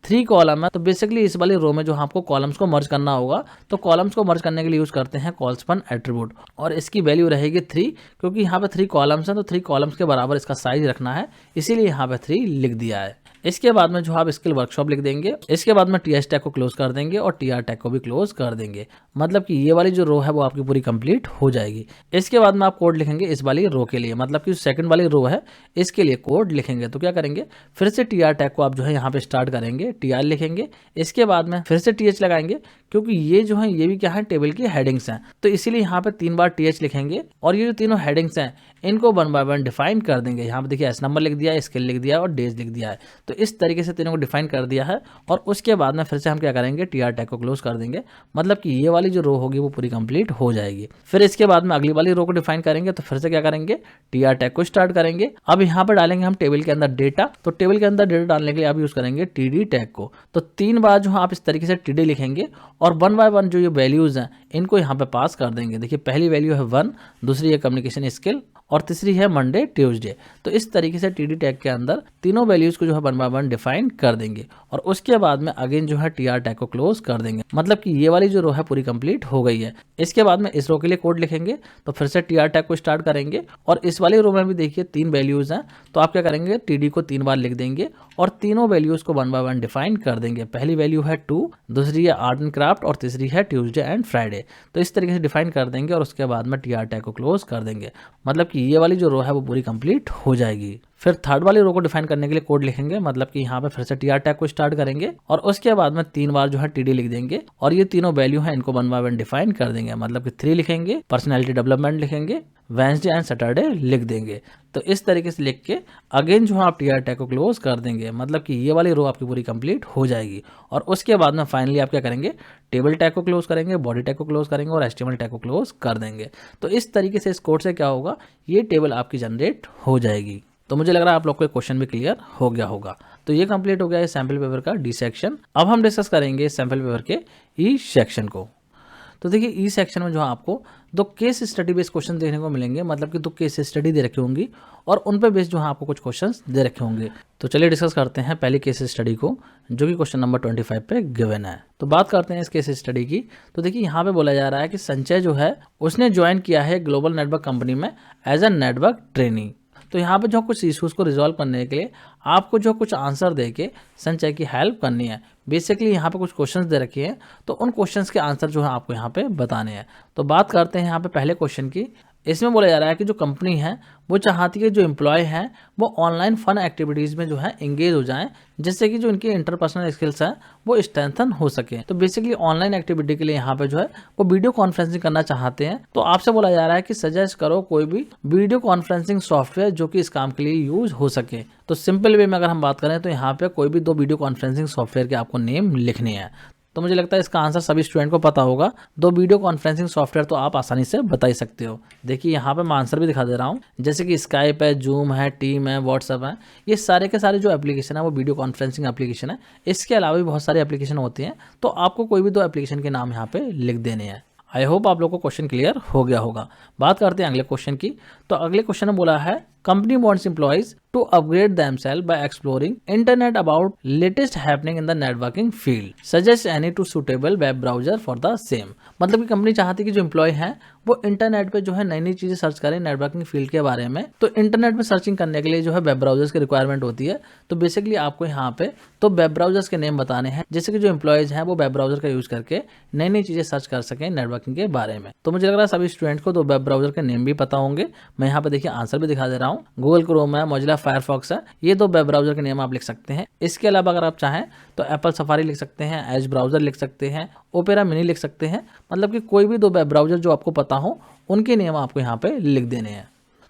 Speaker 1: 3 कॉलम है। तो बेसिकली इस वाली रो में जो आपको कॉलम्स को मर्ज करना होगा, तो कॉलम्स को मर्ज करने के लिए यूज करते हैं कॉल्समैन एट्रीब्यूट, और इसकी वैल्यू रहेगी 3, क्योंकि यहाँ पे 3 कॉलम्स हैं, तो 3 कॉलम्स के बराबर इसका साइज रखना है, इसीलिए यहाँ पे 3 लिख दिया है। इसके बाद में जो आप स्किल वर्कशॉप लिख देंगे, इसके बाद में TH टैग को क्लोज कर देंगे और TR टैग को भी क्लोज कर देंगे, मतलब कि ये वाली जो रो है वो आपकी पूरी कंप्लीट हो जाएगी। इसके बाद में आप कोड लिखेंगे इस वाली रो के लिए, मतलब कि सेकंड वाली रो है इसके लिए कोड लिखेंगे। तो क्या करेंगे, फिर से TR टैग को आप जो है यहाँ पे स्टार्ट करेंगे, TR लिखेंगे, इसके बाद में फिर से TH लगाएंगे, क्योंकि ये जो है ये भी क्या है, टेबल की हेडिंग्स हैं, तो इसीलिए यहाँ पे 3 बार TH लिखेंगे और ये जो तीनों हेडिंग्स हैं इनको 1 बाय 1 डिफाइन कर देंगे। यहाँ पे देखिए S नंबर लिख दिया है, स्किल लिख दिया है और डेज लिख दिया है। तो इस तरीके से तीनों को डिफाइन कर दिया है और उसके बाद में फिर से हम क्या करेंगे, TR टैग को क्लोज कर देंगे, मतलब कि ये वाली जो रो होगी वो पूरी कंप्लीट हो जाएगी। फिर इसके बाद में अगली वाली रो को डिफाइन करेंगे, तो फिर से क्या करेंगे, TR टैग को स्टार्ट करेंगे। अब यहाँ पर डालेंगे हम टेबल के अंदर डेटा, तो टेबल के अंदर डेटा डालने के लिए आप यूज करेंगे TD टैग को। तो 3 बार जो आप इस तरीके से TD लिखेंगे और 1 बाय 1 जो ये वैल्यूज हैं इनको यहाँ पे पास कर देंगे। देखिए पहली वैल्यू है 1, दूसरी है कम्युनिकेशन स्किल और तीसरी है मंडे ट्यूसडे। तो इस तरीके से टीडी टैग के अंदर तीनों वैल्यूज को जो है 1 बाय 1 डिफाइन कर देंगे और उसके बाद में अगेन जो है टीआर टैग को क्लोज कर देंगे। मतलब कि ये वाली जो रो है पूरी कंप्लीट हो गई है। इसके बाद में इस रो के लिए कोड लिखेंगे, तो फिर से टीआर टैग को स्टार्ट करेंगे और इस वाली रो में भी देखिए 3 वैल्यूज हैं, तो आप क्या करेंगे टीडी को 3 बार लिख देंगे और तीनों वैल्यूज को 1 बाय 1 डिफाइन कर देंगे। पहली वैल्यू है 2, दूसरी है आर्ट एंड क्राफ्ट और तीसरी है ट्यूसडे एंड फ्राइडे। तो इस तरीके से डिफाइन कर देंगे और उसके बाद में टीआर टैग को क्लोज कर देंगे। मतलब कि ये वाली जो रो है वो पूरी कंप्लीट हो जाएगी। फिर थर्ड वाली रो को डिफाइन करने के लिए कोड लिखेंगे, मतलब कि यहाँ पे फिर से टीआर टैग को स्टार्ट करेंगे और उसके बाद में 3 बार जो है टीडी लिख देंगे और ये तीनों वैल्यू है इनको 1 बाय 1 डिफाइन कर देंगे। मतलब कि 3 लिखेंगे, पर्सनैलिटी डेवलपमेंट लिखेंगे, वेडनेसडे एंड सैटरडे लिख देंगे। तो इस तरीके से लिख के अगेन जो है आप टीआर टैग को क्लोज कर देंगे। मतलब कि ये वाली रो आपकी पूरी कंप्लीट हो जाएगी और उसके बाद में फाइनली आप क्या करेंगे टेबल टैग को क्लोज करेंगे, बॉडी टैग को क्लोज करेंगे और एचटीएमएल टैग को क्लोज कर देंगे। तो इस तरीके से इस कोड से क्या होगा, ये टेबल आपकी जनरेट हो जाएगी। तो मुझे लग रहा है आप लोग को क्वेश्चन भी क्लियर हो गया होगा। तो ये कंप्लीट हो गया है सैंपल पेपर का डी सेक्शन। अब हम डिस्कस करेंगे सैंपल पेपर के ई सेक्शन को। तो देखिए ई सेक्शन में जो आपको 2 केस स्टडी बेस्ड क्वेश्चन देखने को मिलेंगे, मतलब कि 2 केस स्टडी दे रखी होंगी और उन पे बेस्ड जो है आपको कुछ क्वेश्चंस दे रखे होंगे। तो चलिए डिस्कस करते हैं पहली केस स्टडी को, जो कि क्वेश्चन नंबर 25 पे गिवन है। तो बात करते हैं इस केस स्टडी की। तो देखिए यहाँ पे बोला जा रहा है कि संजय जो है उसने ज्वाइन किया है ग्लोबल नेटवर्क कंपनी में एज अ नेटवर्क ट्रेनी। तो यहाँ पे जो कुछ इश्यूज को रिजॉल्व करने के लिए आपको जो कुछ आंसर देके संजय की हेल्प करनी है। बेसिकली यहाँ पे कुछ क्वेश्चंस दे रखे हैं, तो उन क्वेश्चंस के आंसर जो है आपको यहाँ पे बताने हैं। तो बात करते हैं यहाँ पे पहले क्वेश्चन की। इसमें बोला जा रहा है कि जो कंपनी है वो चाहती है जो एम्प्लॉय हैं वो ऑनलाइन फन एक्टिविटीज़ में जो है एंगेज हो जाएं, जिससे कि जो इनकी इंटरपर्सनल स्किल्स हैं वो स्ट्रेंथन हो सके। तो बेसिकली ऑनलाइन एक्टिविटी के लिए यहाँ पे जो है वो वीडियो कॉन्फ्रेंसिंग करना चाहते हैं। तो आपसे बोला जा रहा है कि सजेस्ट करो कोई भी वीडियो कॉन्फ्रेंसिंग सॉफ्टवेयर जो कि इस काम के लिए यूज हो सके। तो सिंपल वे में अगर हम बात करें तो यहाँ पे कोई भी 2 वीडियो कॉन्फ्रेंसिंग सॉफ्टवेयर के आपको नेम लिखने हैं। तो मुझे लगता है इसका आंसर सभी स्टूडेंट को पता होगा। 2 वीडियो कॉन्फ्रेंसिंग सॉफ्टवेयर तो आप आसानी से बता ही सकते हो। देखिए यहाँ पे मैं आंसर भी दिखा दे रहा हूँ, जैसे कि स्काइप है, जूम है, टीम है, व्हाट्सएप है। ये सारे के सारे जो एप्लीकेशन है वो वीडियो कॉन्फ्रेंसिंग एप्लीकेशन है। इसके अलावा भी बहुत सारे एप्लीकेशन होती हैं, तो आपको कोई भी 2 एप्लीकेशन के नाम यहाँ पे लिख देने हैं। आई होप आप लोग को क्वेश्चन क्लियर हो गया होगा। बात करते हैं अगले क्वेश्चन की। तो अगले क्वेश्चन में बोला है company wants employees to upgrade themselves by exploring internet about latest happening in the networking field, suggest any two suitable web browser for the same. मतलब कि कंपनी चाहती है कि जो एम्प्लॉय हैं वो इंटरनेट पे जो है नई नई चीजें सर्च करें नेटवर्किंग फील्ड के बारे में। तो इंटरनेट में सर्चिंग करने के लिए जो है वेब ब्राउजर्स की रिक्वायरमेंट होती है। तो बेसिकली आपको यहाँ पे तो वेब ब्राउजर्स के नेम बताने हैं, जिससे कि जो एम्प्लॉयज हैं वो वेब ब्राउजर का यूज करके नई नई चीजें सर्च कर सकें नेटवर्किंग के बारे में। तो मुझे लग रहा है सभी स्टूडेंट्स को 2 वेब ब्राउजर के नेम भी पता होंगे। मैं यहाँ पे देखिए आंसर भी दिखा दे रहा हूँ। गूगल क्रोम है, मोजिला फायरफॉक्स है, ये 2 वेब ब्राउजर के नेम आप लिख सकते हैं। इसके अलावा अगर आप चाहें तो एप्पल सफारी लिख सकते हैं, एज ब्राउजर लिख सकते हैं, ओपेरा मिनी लिख सकते हैं। मतलब कि कोई भी 2 वेब ब्राउजर जो आपको पता हो उनके नेम आपको यहाँ पे लिख देने हैं।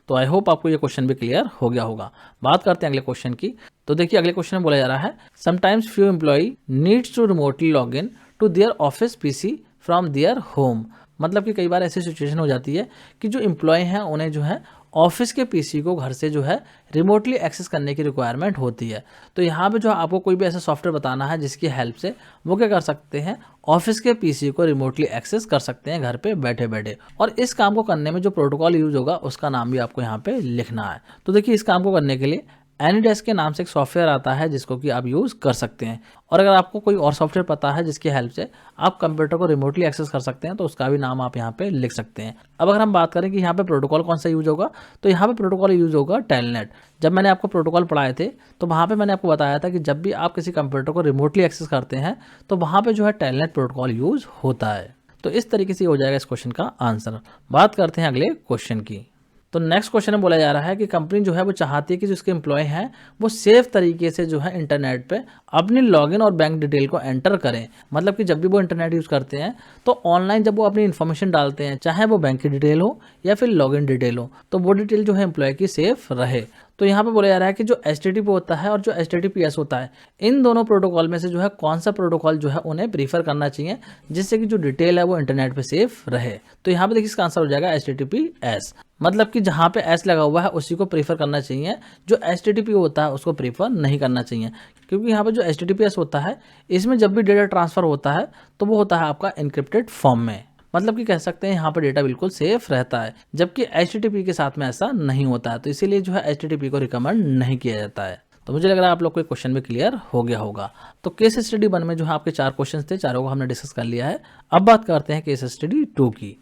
Speaker 1: तो आई होप आपको ये क्वेश्चन भी क्लियर हो गया होगा। बात करते हैं अगले क्वेश्चन की। तो देखिए अगले क्वेश्चन में बोला जा रहा है sometimes few employ needs to remotely log in to their office PC from their home. मतलब कि कई बार ऐसी सिचुएशन हो जाती है कि जो एम्प्लॉय हैं उन्हें जो है ऑफिस के पीसी को घर से जो है रिमोटली एक्सेस करने की रिक्वायरमेंट होती है। तो यहाँ पे जो आपको कोई भी ऐसा सॉफ्टवेयर बताना है जिसकी हेल्प से वो क्या कर सकते हैं, ऑफिस के पीसी को रिमोटली एक्सेस कर सकते हैं घर पे बैठे बैठे। और इस काम को करने में जो प्रोटोकॉल यूज होगा उसका नाम भी आपको यहाँ पे लिखना है। तो देखिए इस काम को करने के लिए एनीडेस्क के नाम से एक सॉफ्टवेयर आता है जिसको कि आप यूज़ कर सकते हैं। और अगर आपको कोई और सॉफ्टवेयर पता है जिसकी हेल्प से आप कंप्यूटर को रिमोटली एक्सेस कर सकते हैं तो उसका भी नाम आप यहाँ पे लिख सकते हैं। अब अगर हम बात करें कि यहाँ पे प्रोटोकॉल कौन सा यूज होगा, तो यहाँ पे प्रोटोकॉल यूज होगा टेलनेट। जब मैंने आपको प्रोटोकॉल पढ़ाए थे तो वहाँ पे मैंने आपको बताया था कि जब भी आप किसी कंप्यूटर को रिमोटली एक्सेस करते हैं तो वहाँ पे जो है टेलनेट प्रोटोकॉल यूज होता है। तो इस तरीके से हो जाएगा इस क्वेश्चन का आंसर। बात करते हैं अगले क्वेश्चन की। तो नेक्स्ट क्वेश्चन में बोला जा रहा है कि कंपनी जो है वो चाहती है कि जो उसके एम्प्लॉय हैं वो सेफ तरीके से जो है इंटरनेट पे अपनी लॉगिन और बैंक डिटेल को एंटर करें। मतलब कि जब भी वो इंटरनेट यूज़ करते हैं तो ऑनलाइन जब वो अपनी इन्फॉर्मेशन डालते हैं, चाहे वो बैंक की डिटेल हो या फिर लॉगिन डिटेल हो, तो वो डिटेल जो है एम्प्लॉय की सेफ रहे। तो यहाँ पे बोला जा रहा है कि जो HTTP होता है और जो HTTPS होता है, इन दोनों प्रोटोकॉल में से जो है कौन सा प्रोटोकॉल जो है उन्हें प्रीफर करना चाहिए जिससे कि जो डिटेल है वो इंटरनेट पे सेफ रहे। तो यहाँ पे देखिए इसका आंसर हो जाएगा HTTPS। मतलब कि जहाँ पे S लगा हुआ है उसी को प्रीफर करना चाहिए, जो HTTP होता है उसको प्रीफर नहीं करना चाहिए। क्योंकि यहाँ पे जो HTTPS होता है इसमें जब भी डेटा ट्रांसफर होता है तो वो होता है आपका एन्क्रिप्टेड फॉर्म में। मतलब कि कह सकते हैं यहाँ पर डेटा बिल्कुल सेफ रहता है, जबकि HTTP के साथ में ऐसा नहीं होता है। तो इसीलिए जो है HTTP को रिकमेंड नहीं किया जाता है। तो मुझे लग रहा है आप लोग को एक क्वेश्चन भी क्लियर हो गया होगा। तो केस स्टडी 1 में जो है आपके 4 क्वेश्चन थे, चारों को हमने डिस्कस कर लिया है। अब बात करते हैं केस स्टडी 2 की।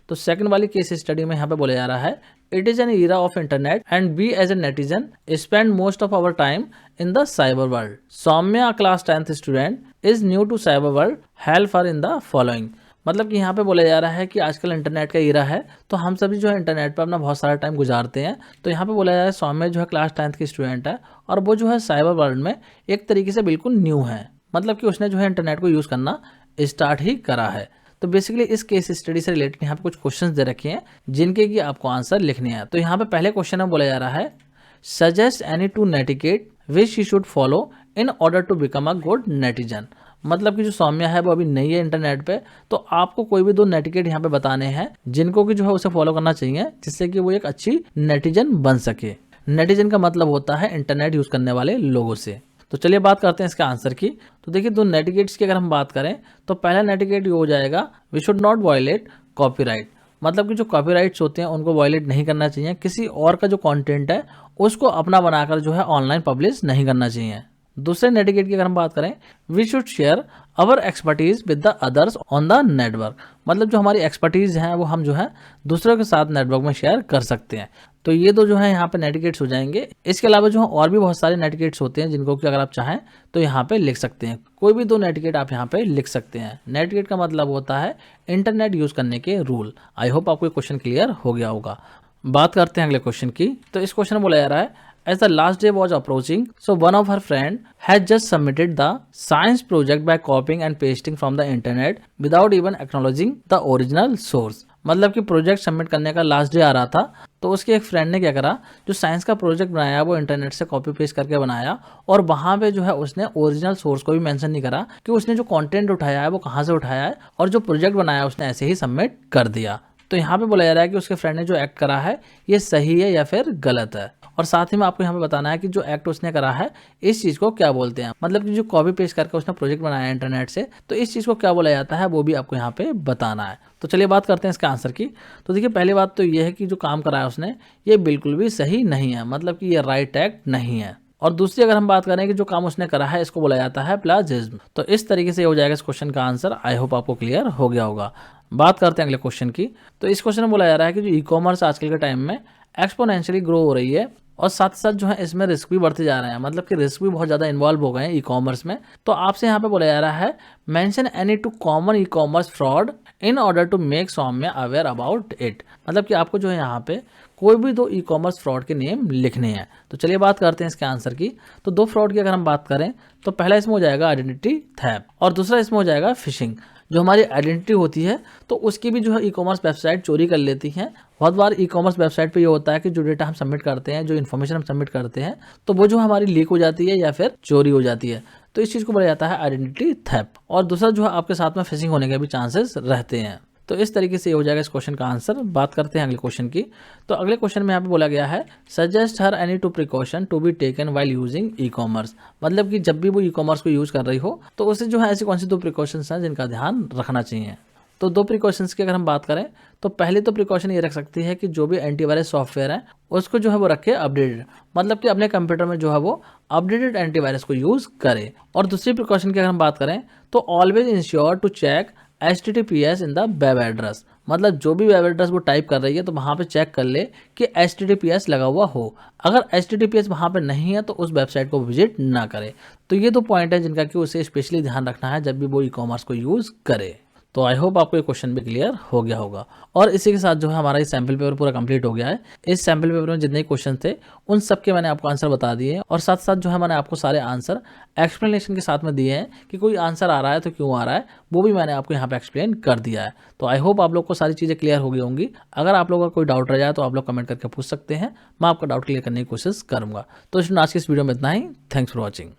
Speaker 1: तो सेकंड वाली केस स्टडी में यहाँ पे बोला जा रहा है, it is an era of internet and we as a netizen spend most of our time in the cyber world. Saumya class 10th student is new to cyber world, help her in the following. मतलब कि यहाँ पे बोला जा रहा है कि आजकल इंटरनेट का ईरा है, तो हम सभी जो है इंटरनेट पर अपना बहुत सारा टाइम गुजारते हैं। तो यहाँ पे बोला जा रहा है सौम्या जो है क्लास 10th की स्टूडेंट है और वो जो है साइबर वर्ल्ड में एक तरीके से बिल्कुल न्यू है। मतलब कि उसने जो है इंटरनेट को यूज़ करना स्टार्ट ही करा है। तो बेसिकली इस केस स्टडी से रिलेटेड यहाँ पे कुछ क्वेश्चंस दे रखे हैं जिनके कि आपको आंसर लिखने हैं। तो यहाँ पे पहले क्वेश्चन में बोला जा रहा है, suggest any two netiquette which he should follow in order to become a good netizen. मतलब कि जो सौम्या है वो अभी नई है इंटरनेट पे, तो आपको कोई भी 2 नेटिकेट यहाँ पे बताने हैं जिनको कि जो है उसे फॉलो करना चाहिए जिससे कि वो एक अच्छी नेटिजन बन सके। नेटिजन का मतलब होता है इंटरनेट यूज करने वाले लोगों से। तो चलिए बात करते हैं इसका आंसर की। तो देखिए 2 नेटिकेट्स की अगर हम बात करें तो पहला नेटिकेट ये हो जाएगा, we should not violate copyright. मतलब कि जो कॉपीराइट्स होते हैं उनको वायलेट नहीं करना चाहिए, किसी और का जो कंटेंट है उसको अपना बनाकर जो है ऑनलाइन पब्लिश नहीं करना चाहिए। दूसरे नेटिकेट की अगर हम बात करें, we should share our expertise with the others on the network. मतलब जो हमारी एक्सपर्टीज हैं वो हम जो है दूसरों के साथ नेटवर्क में शेयर कर सकते हैं। तो ये जो है यहाँ पे नेटिकेट्स हो जाएंगे। इसके अलावा जो है और भी बहुत सारे नेटिकेट्स होते हैं जिनको कि अगर आप चाहें तो यहाँ पे लिख सकते हैं। कोई भी 2 नेटिकेट आप यहाँ पे लिख सकते हैं। नेटिकेट का मतलब होता है इंटरनेट यूज करने के रूल। आई होप आपको ये क्वेश्चन क्लियर हो गया होगा। बात करते हैं अगले क्वेश्चन की। तो इस क्वेश्चन में बोला जा रहा है, as the last day was approaching, so one of her friend had just submitted the science project by copying and pasting from the internet without even acknowledging the original source। मतलब कि project submit करने का last day आ रहा था, तो उसके एक friend ने क्या करा, जो साइंस का प्रोजेक्ट बनाया वो इंटरनेट से कॉपी पेस्ट करके बनाया और वहाँ पे जो है उसने ओरिजिनल सोर्स को भी मेंशन नहीं करा कि उसने जो कंटेंट उठाया है वो कहाँ से उठाया है, और जो प्रोजेक्ट बनाया उसने ऐसे ही सबमिट कर दिया। तो यहाँ पे बोला जा रहा है कि उसके फ्रेंड ने जो एक्ट करा है ये सही है या फिर गलत है, और साथ ही में आपको यहाँ पे बताना है कि जो एक्ट उसने करा है इस चीज को क्या बोलते हैं। मतलब कि जो कॉपी पेस्ट करके उसने प्रोजेक्ट बनाया है इंटरनेट से, तो इस चीज को क्या बोला जाता है वो भी आपको यहाँ पे बताना है। तो चलिए बात करते हैं इसके आंसर की। तो देखिए पहली बात तो ये है कि जो काम करा है उसने ये बिल्कुल भी सही नहीं है, मतलब कि ये राइट एक्ट नहीं है। और दूसरी अगर हम बात करें कि जो काम उसने करा है इसको बोला जाता है प्लाजिज्म। तो इस तरीके से हो जाएगा इस क्वेश्चन का आंसर। आई होप आपको क्लियर हो गया होगा। बात करते हैं अगले क्वेश्चन की। तो इस क्वेश्चन में बोला जा रहा है कि जो ई कॉमर्स आजकल के टाइम में एक्सपोनेंशियली ग्रो हो रही है और साथ साथ जो है इसमें रिस्क भी बढ़ते जा रहे हैं, मतलब कि रिस्क भी बहुत ज़्यादा इन्वॉल्व हो गए हैं ई कॉमर्स में। तो आपसे यहाँ पे बोला जा रहा है, mention any 2 common E commerce fraud in order to make Saumya aware about it. मतलब कि आपको जो है यहाँ पे कोई भी 2 ई कॉमर्स फ्रॉड के नेम लिखने हैं। तो चलिए बात करते हैं इसके आंसर की। तो 2 फ्रॉड की अगर हम बात करें तो पहला इसमें हो जाएगा आइडेंटिटी थेफ्ट और दूसरा इसमें हो जाएगा फिशिंग। जो हमारी आइडेंटिटी होती है तो उसकी भी जो है ई कॉमर्स वेबसाइट चोरी कर लेती हैं। बहुत बार ई कॉमर्स वेबसाइट पे ये होता है कि जो डेटा हम सबमिट करते हैं, जो इन्फॉर्मेशन हम सबमिट करते हैं, तो वो जो हमारी लीक हो जाती है या फिर चोरी हो जाती है। तो इस चीज़ को बोला जाता है आइडेंटिटी थेफ्ट। और दूसरा जो है आपके साथ में फिशिंग होने के भी चांसेस रहते हैं। तो इस तरीके से ये हो जाएगा इस क्वेश्चन का आंसर। बात करते हैं अगले क्वेश्चन की। तो अगले क्वेश्चन में यहाँ पे बोला गया है, suggest her any 2 precaution to be taken while using E commerce. मतलब कि जब भी वो ई कॉमर्स को यूज कर रही हो तो उसे जो है ऐसी कौन सी 2 प्रिकॉशंस हैं जिनका ध्यान रखना चाहिए। तो 2 प्रिकॉशंस की अगर हम बात करें तो पहले तो प्रिकॉशन ये रख सकती है कि जो भी एंटीवायरस सॉफ्टवेयर है उसको जो है वो रखे अपडेटेड, मतलब कि अपने कंप्यूटर में जो है वो अपडेटेड एंटीवायरस को यूज करे। और दूसरी प्रिकॉशन की अगर हम बात करें तो always ensure to check HTTPS in the web address. मतलब जो भी वेब एड्रेस वो टाइप कर रही है तो वहाँ पे चेक कर ले कि HTTPS लगा हुआ हो। अगर HTTPS वहाँ पे नहीं है तो उस वेबसाइट को विजिट ना करे। तो ये 2 पॉइंट है जिनका कि उसे स्पेशली ध्यान रखना है जब भी वो ई कॉमर्स को यूज़ करे। तो आई होप आपको ये क्वेश्चन भी क्लियर हो गया होगा। और इसी के साथ जो है हमारा ये सैम्पल पेपर पूरा कंप्लीट हो गया है। इस सैम्पल पेपर में जितने क्वेश्चन थे उन सब के मैंने आपको आंसर बता दिए हैं, और साथ साथ जो है मैंने आपको सारे आंसर एक्सप्लेनेशन के साथ में दिए हैं कि कोई आंसर आ रहा है तो क्यों आ रहा है, वो भी मैंने आपको यहाँ पे एक्सप्लेन कर दिया है। तो आई होप आप लोग को सारी चीज़ें क्लियर हो गई होंगी। अगर आप लोगों का कोई डाउट रह जाए तो आप लोग कमेंट करके पूछ सकते हैं, मैं आपका डाउट क्लियर करने की कोशिश करूँगा। तो आज की इस वीडियो में इतना ही। Thanks for watching.